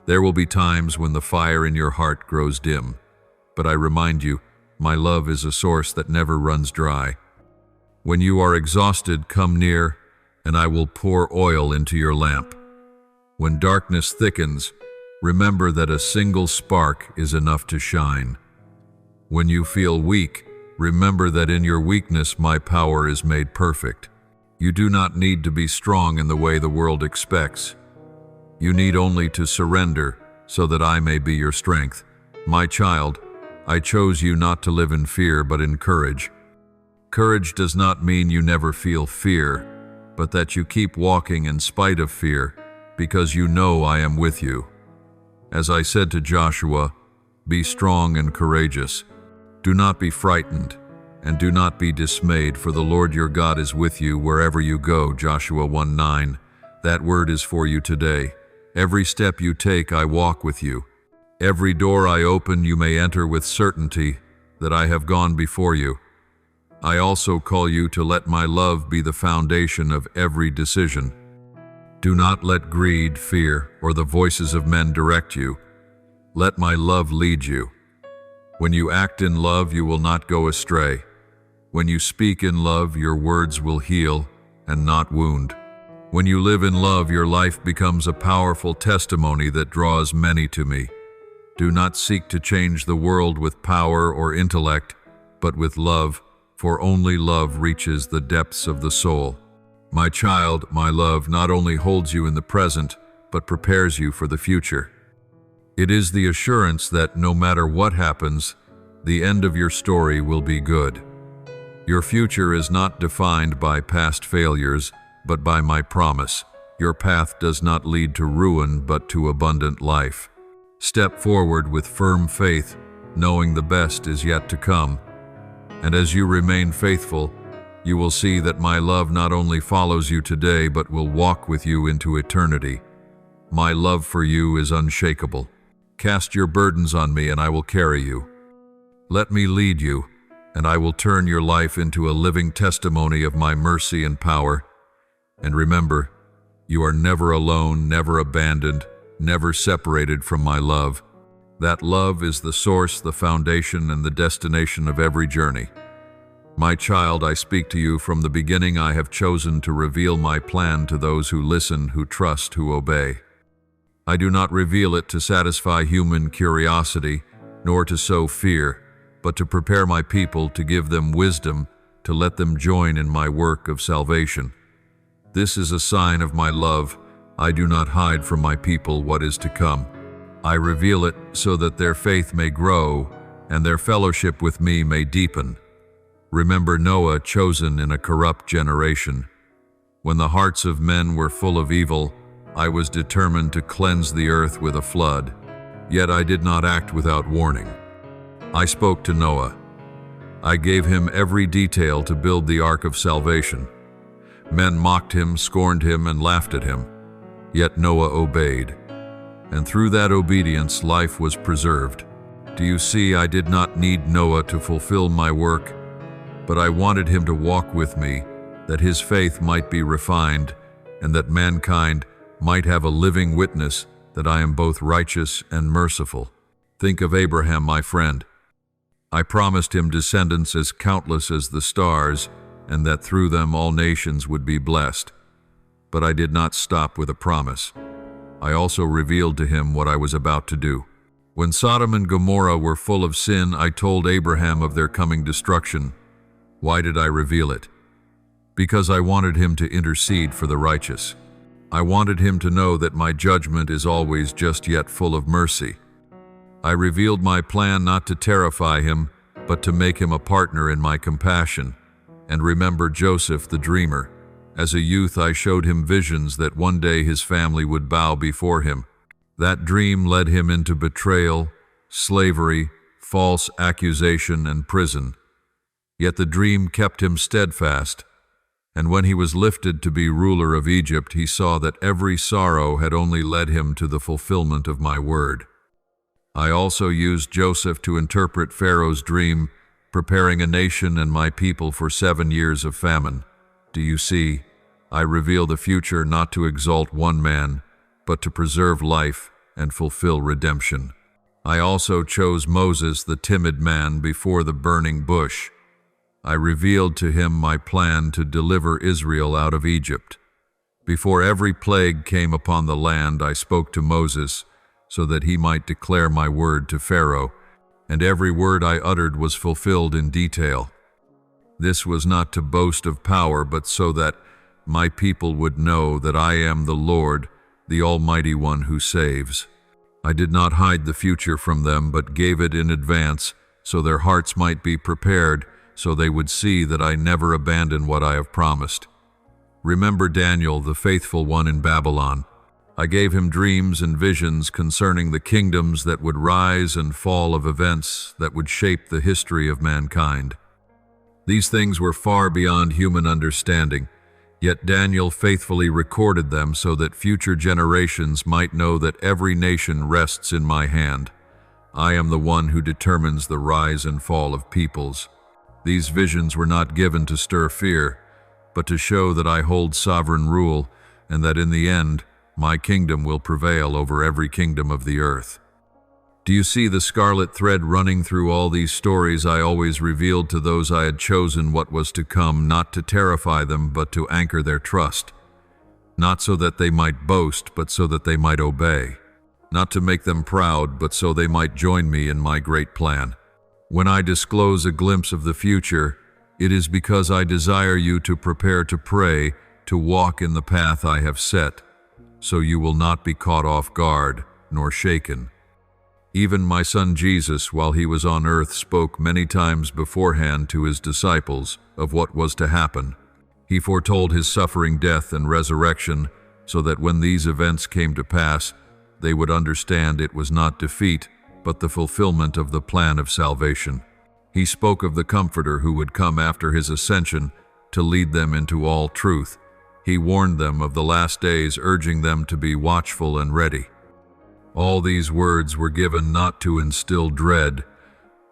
There will be times when the fire in your heart grows dim, but I remind you, my love is a source that never runs dry. When you are exhausted, come near, and I will pour oil into your lamp. When darkness thickens, remember that a single spark is enough to shine. When you feel weak, remember that in your weakness my power is made perfect. You do not need to be strong in the way the world expects. You need only to surrender so that I may be your strength. My child, I chose you not to live in fear, but in courage. Courage does not mean you never feel fear, but that you keep walking in spite of fear, because you know I am with you. As I said to Joshua, be strong and courageous. Do not be frightened, and do not be dismayed, for the Lord your God is with you wherever you go. Joshua 1:9. That word is for you today. Every step you take, I walk with you. Every door I open, you may enter with certainty that I have gone before you. I also call you to let my love be the foundation of every decision. Do not let greed, fear, or the voices of men direct you. Let my love lead you. When you act in love, you will not go astray. When you speak in love, your words will heal and not wound. When you live in love, your life becomes a powerful testimony that draws many to me. Do not seek to change the world with power or intellect, but with love, for only love reaches the depths of the soul. My child, my love not only holds you in the present, but prepares you for the future. It is the assurance that no matter what happens, the end of your story will be good. Your future is not defined by past failures, but by my promise. Your path does not lead to ruin, but to abundant life. Step forward with firm faith, knowing the best is yet to come. And as you remain faithful, you will see that my love not only follows you today, but will walk with you into eternity. My love for you is unshakable. Cast your burdens on me, and I will carry you. Let me lead you, and I will turn your life into a living testimony of my mercy and power. And remember, you are never alone, never abandoned, never separated from my love. That love is the source, the foundation, and the destination of every journey. My child, I speak to you from the beginning. I have chosen to reveal my plan to those who listen, who trust, who obey. I do not reveal it to satisfy human curiosity, nor to sow fear, but to prepare my people, to give them wisdom, to let them join in my work of salvation. This is a sign of my love. I do not hide from my people what is to come. I reveal it so that their faith may grow and their fellowship with me may deepen. Remember Noah, chosen in a corrupt generation. When the hearts of men were full of evil, I was determined to cleanse the earth with a flood. Yet I did not act without warning. I spoke to Noah. I gave him every detail to build the ark of salvation. Men mocked him, scorned him, and laughed at him. Yet Noah obeyed. And through that obedience, life was preserved. Do you see, I did not need Noah to fulfill my work, but I wanted him to walk with me, that his faith might be refined, and that mankind might have a living witness that I am both righteous and merciful. Think of Abraham, my friend. I promised him descendants as countless as the stars, and that through them all nations would be blessed. But I did not stop with a promise. I also revealed to him what I was about to do. When Sodom and Gomorrah were full of sin, I told Abraham of their coming destruction. Why did I reveal it? Because I wanted him to intercede for the righteous. I wanted him to know that my judgment is always just yet full of mercy. I revealed my plan not to terrify him, but to make him a partner in my compassion. And remember Joseph the dreamer. As a youth, I showed him visions that one day his family would bow before him. That dream led him into betrayal, slavery, false accusation, and prison. Yet the dream kept him steadfast, and when he was lifted to be ruler of Egypt, he saw that every sorrow had only led him to the fulfillment of my word. I also used Joseph to interpret Pharaoh's dream, preparing a nation and my people for 7 years of famine. Do you see? I reveal the future not to exalt one man, but to preserve life and fulfill redemption. I also chose Moses, the timid man, before the burning bush. I revealed to him my plan to deliver Israel out of Egypt. Before every plague came upon the land, I spoke to Moses, so that he might declare my word to Pharaoh, and every word I uttered was fulfilled in detail. This was not to boast of power, but so that my people would know that I am the Lord, the Almighty One who saves. I did not hide the future from them, but gave it in advance, so their hearts might be prepared, so they would see that I never abandon what I have promised. Remember Daniel, the faithful one in Babylon. I gave him dreams and visions concerning the kingdoms that would rise and fall, of events that would shape the history of mankind. These things were far beyond human understanding, yet Daniel faithfully recorded them so that future generations might know that every nation rests in my hand. I am the one who determines the rise and fall of peoples. These visions were not given to stir fear, but to show that I hold sovereign rule, and that in the end, my kingdom will prevail over every kingdom of the earth. Do you see the scarlet thread running through all these stories? I always revealed to those I had chosen what was to come, not to terrify them, but to anchor their trust. Not so that they might boast, but so that they might obey. Not to make them proud, but so they might join me in my great plan. When I disclose a glimpse of the future, it is because I desire you to prepare to pray, to walk in the path I have set, so you will not be caught off guard, nor shaken. Even my son Jesus, while he was on earth, spoke many times beforehand to his disciples of what was to happen. He foretold his suffering, death, and resurrection, so that when these events came to pass, they would understand it was not defeat, but the fulfillment of the plan of salvation. He spoke of the Comforter who would come after his ascension to lead them into all truth. He warned them of the last days, urging them to be watchful and ready. All these words were given not to instill dread,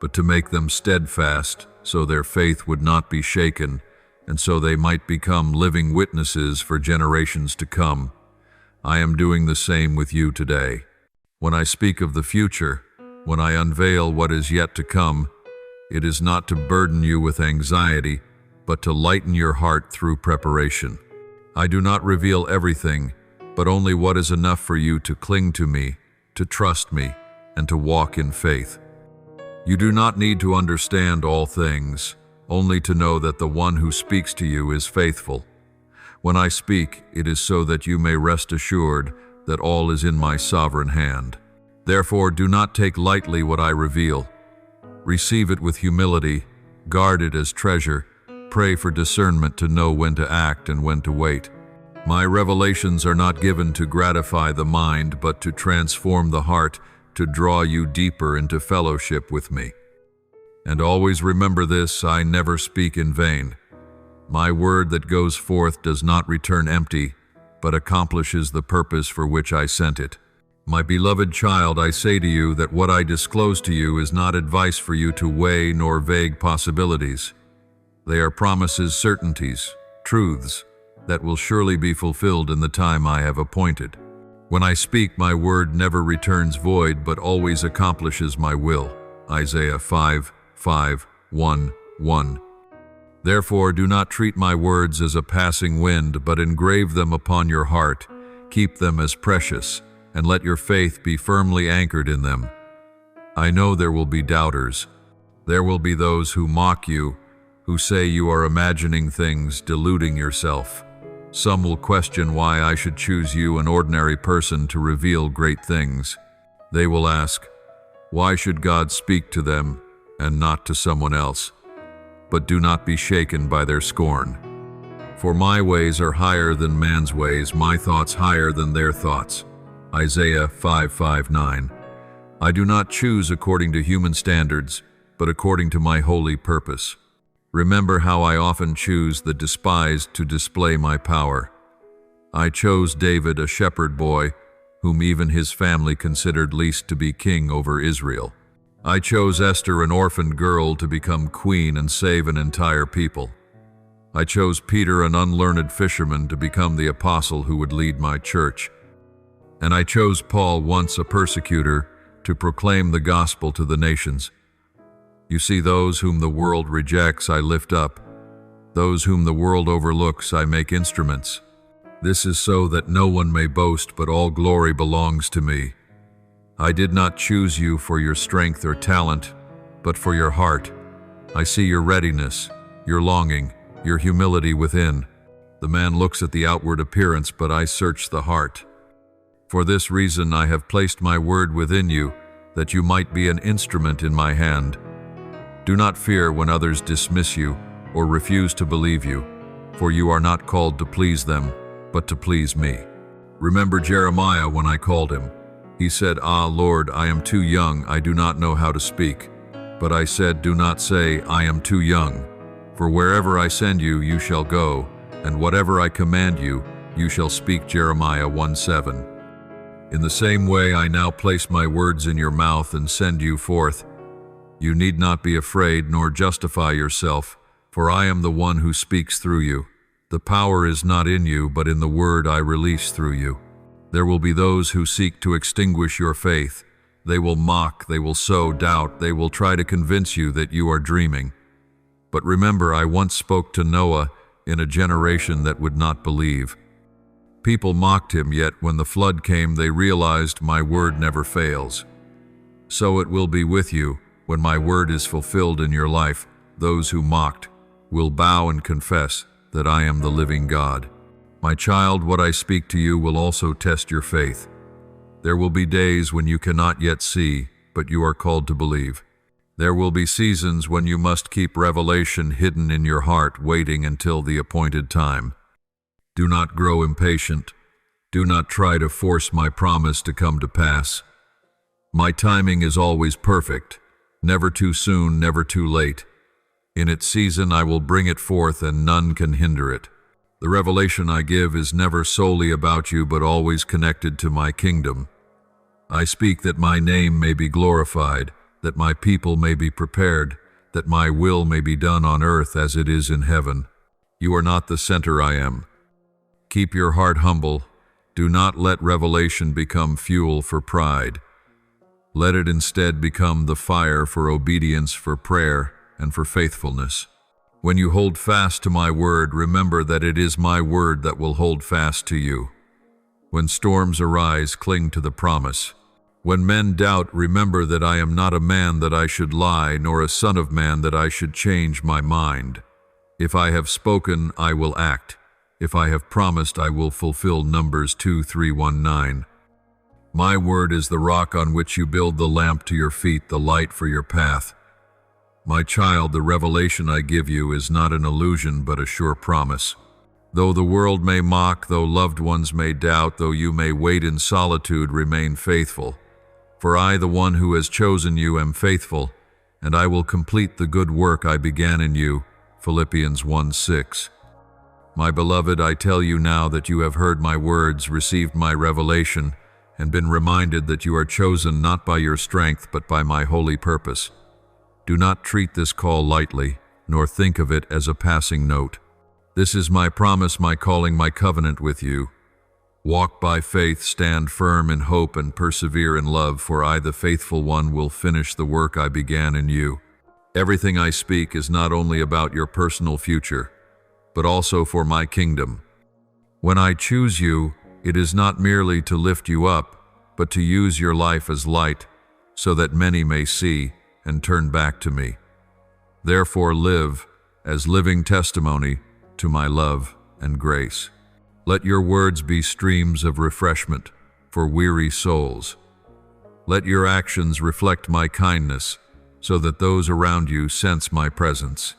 but to make them steadfast, so their faith would not be shaken, and so they might become living witnesses for generations to come. I am doing the same with you today. When I speak of the future, when I unveil what is yet to come, it is not to burden you with anxiety, but to lighten your heart through preparation. I do not reveal everything, but only what is enough for you to cling to me, to trust me, and to walk in faith. You do not need to understand all things, only to know that the one who speaks to you is faithful. When I speak, it is so that you may rest assured that all is in my sovereign hand. Therefore, do not take lightly what I reveal. Receive it with humility, guard it as treasure, pray for discernment to know when to act and when to wait. My revelations are not given to gratify the mind, but to transform the heart, to draw you deeper into fellowship with me. And always remember this, I never speak in vain. My word that goes forth does not return empty, but accomplishes the purpose for which I sent it. My beloved child, I say to you that what I disclose to you is not advice for you to weigh nor vague possibilities. They are promises, certainties, truths that will surely be fulfilled in the time I have appointed. When I speak, my word never returns void, but always accomplishes my will. Isaiah 5:1. Therefore, do not treat my words as a passing wind, but engrave them upon your heart, keep them as precious, and let your faith be firmly anchored in them. I know there will be doubters. There will be those who mock you, who say you are imagining things, deluding yourself. Some will question why I should choose you, an ordinary person, to reveal great things. They will ask, why should God speak to them and not to someone else? But do not be shaken by their scorn. For my ways are higher than man's ways, my thoughts higher than their thoughts. Isaiah 5:9. I do not choose according to human standards, but according to my holy purpose. Remember how I often choose the despised to display my power. I chose David, a shepherd boy, whom even his family considered least to be king over Israel. I chose Esther, an orphaned girl, to become queen and save an entire people. I chose Peter, an unlearned fisherman, to become the apostle who would lead my church. And I chose Paul, once a persecutor, to proclaim the gospel to the nations. You see, those whom the world rejects, I lift up. Those whom the world overlooks, I make instruments. This is so that no one may boast, but all glory belongs to me. I did not choose you for your strength or talent, but for your heart. I see your readiness, your longing, your humility within. The man looks at the outward appearance, but I search the heart. For this reason I have placed my word within you, that you might be an instrument in my hand. Do not fear when others dismiss you or refuse to believe you, for you are not called to please them, but to please me. Remember Jeremiah when I called him. He said, Ah, Lord, I am too young, I do not know how to speak. But I said, do not say, I am too young. For wherever I send you, you shall go, and whatever I command you, you shall speak. Jeremiah 1:7. In the same way, I now place my words in your mouth and send you forth. You need not be afraid nor justify yourself, for I am the one who speaks through you. The power is not in you, but in the word I release through you. There will be those who seek to extinguish your faith. They will mock, they will sow doubt, they will try to convince you that you are dreaming. But remember, I once spoke to Noah in a generation that would not believe. People mocked him, yet when the flood came, they realized my word never fails. So it will be with you. When my word is fulfilled in your life, those who mocked will bow and confess that I am the living God. My child, what I speak to you will also test your faith. There will be days when you cannot yet see, but you are called to believe. There will be seasons when you must keep revelation hidden in your heart, waiting until the appointed time. Do not grow impatient. Do not try to force my promise to come to pass. My timing is always perfect. Never too soon, never too late. In its season I will bring it forth, and none can hinder it. The revelation I give is never solely about you, but always connected to my kingdom. I speak that my name may be glorified, that my people may be prepared, that my will may be done on earth as it is in heaven. You are not the center I am. Keep your heart humble. Do not let revelation become fuel for pride. Let it instead become the fire for obedience, for prayer, and for faithfulness. When you hold fast to my word, remember that it is my word that will hold fast to you. When storms arise, cling to the promise. When men doubt, remember that I am not a man that I should lie, nor a son of man that I should change my mind. If I have spoken, I will act. If I have promised, I will fulfill. Numbers 2:3-19. My word is the rock on which you build, the lamp to your feet, the light for your path. My child, the revelation I give you is not an illusion, but a sure promise. Though the world may mock, though loved ones may doubt, though you may wait in solitude, remain faithful. For I, the one who has chosen you, am faithful, and I will complete the good work I began in you. Philippians 1:6. My beloved, I tell you now that you have heard my words, received my revelation, and been reminded that you are chosen not by your strength, but by my holy purpose. Do not treat this call lightly, nor think of it as a passing note. This is my promise, my calling, my covenant with you. Walk by faith, stand firm in hope, and persevere in love, for I, the faithful one, will finish the work I began in you. Everything I speak is not only about your personal future, but also for my kingdom. When I choose you, it is not merely to lift you up, but to use your life as light, so that many may see and turn back to me. Therefore live as living testimony to my love and grace. Let your words be streams of refreshment for weary souls. Let your actions reflect my kindness, so that those around you sense my presence.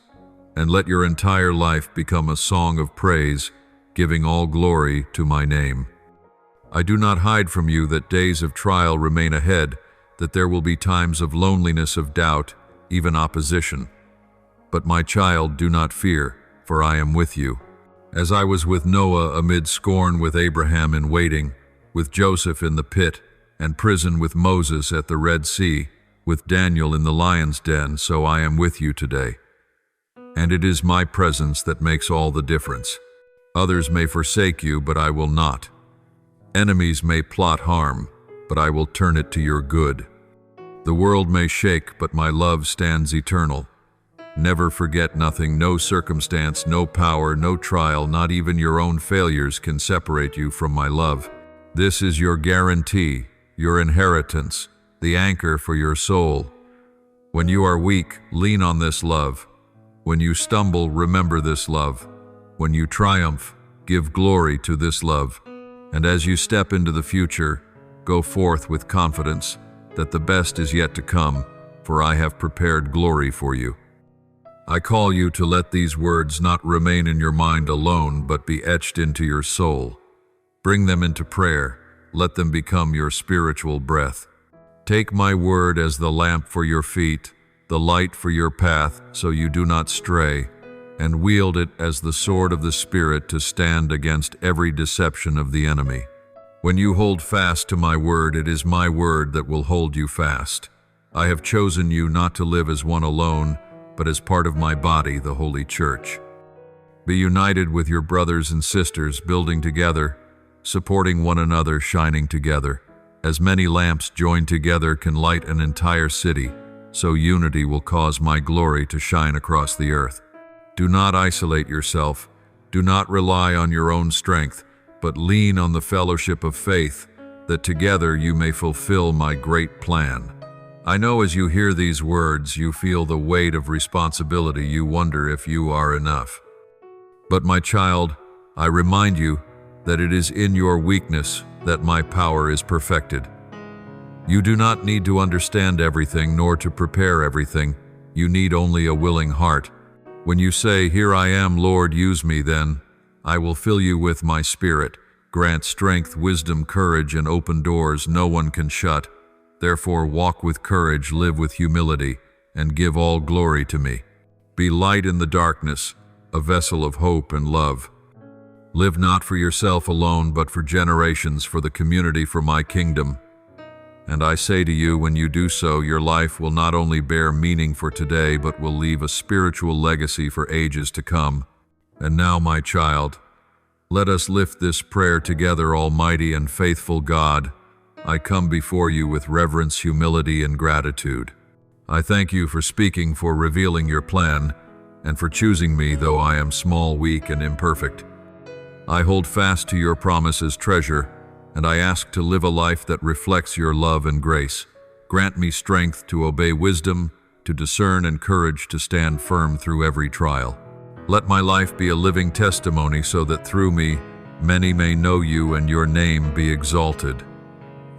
And let your entire life become a song of praise, giving all glory to my name. I do not hide from you that days of trial remain ahead, that there will be times of loneliness, of doubt, even opposition. But my child, do not fear, for I am with you. As I was with Noah amid scorn, with Abraham in waiting, with Joseph in the pit and prison, with Moses at the Red Sea, with Daniel in the lion's den, so I am with you today. And it is my presence that makes all the difference. Others may forsake you, but I will not. Enemies may plot harm, but I will turn it to your good. The world may shake, but my love stands eternal. Never forget, nothing, no circumstance, no power, no trial, not even your own failures can separate you from my love. This is your guarantee, your inheritance, the anchor for your soul. When you are weak, lean on this love. When you stumble, remember this love. When you triumph, give glory to this love. And as you step into the future, go forth with confidence that the best is yet to come, for I have prepared glory for you. I call you to let these words not remain in your mind alone, but be etched into your soul. Bring them into prayer. Let them become your spiritual breath. Take my word as the lamp for your feet, the light for your path, so you do not stray, and wield it as the sword of the Spirit to stand against every deception of the enemy. When you hold fast to my word, it is my word that will hold you fast. I have chosen you not to live as one alone, but as part of my body, the Holy Church. Be united with your brothers and sisters, building together, supporting one another, shining together. As many lamps joined together can light an entire city, so unity will cause my glory to shine across the earth. Do not isolate yourself. Do not rely on your own strength, but lean on the fellowship of faith, that together you may fulfill my great plan. I know as you hear these words, you feel the weight of responsibility. You wonder if you are enough. But my child, I remind you that it is in your weakness that my power is perfected. You do not need to understand everything, nor to prepare everything. You need only a willing heart. When you say, "Here I am, Lord, use me," then I will fill you with my Spirit, grant strength, wisdom, courage, and open doors no one can shut. Therefore walk with courage, live with humility, and give all glory to me. Be light in the darkness, a vessel of hope and love. Live not for yourself alone, but for generations, for the community, for my kingdom. And I say to you, when you do so, your life will not only bear meaning for today, but will leave a spiritual legacy for ages to come. And now, my child, let us lift this prayer together. Almighty and faithful God, I come before you with reverence, humility, and gratitude. I thank you for speaking, for revealing your plan, and for choosing me, though I am small, weak, and imperfect. I hold fast to your promises, treasure, and I ask to live a life that reflects your love and grace. Grant me strength to obey, wisdom to discern, and courage to stand firm through every trial. Let my life be a living testimony, so that through me many may know you and your name be exalted.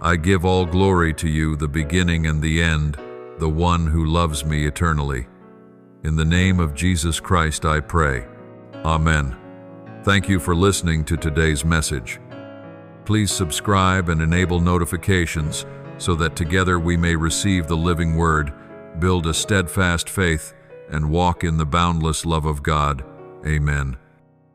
I give all glory to you, the beginning and the end, the one who loves me eternally. In the name of Jesus Christ I pray. Amen. Thank you for listening to today's message. Please subscribe and enable notifications so that together we may receive the living word, build a steadfast faith, and walk in the boundless love of God. Amen.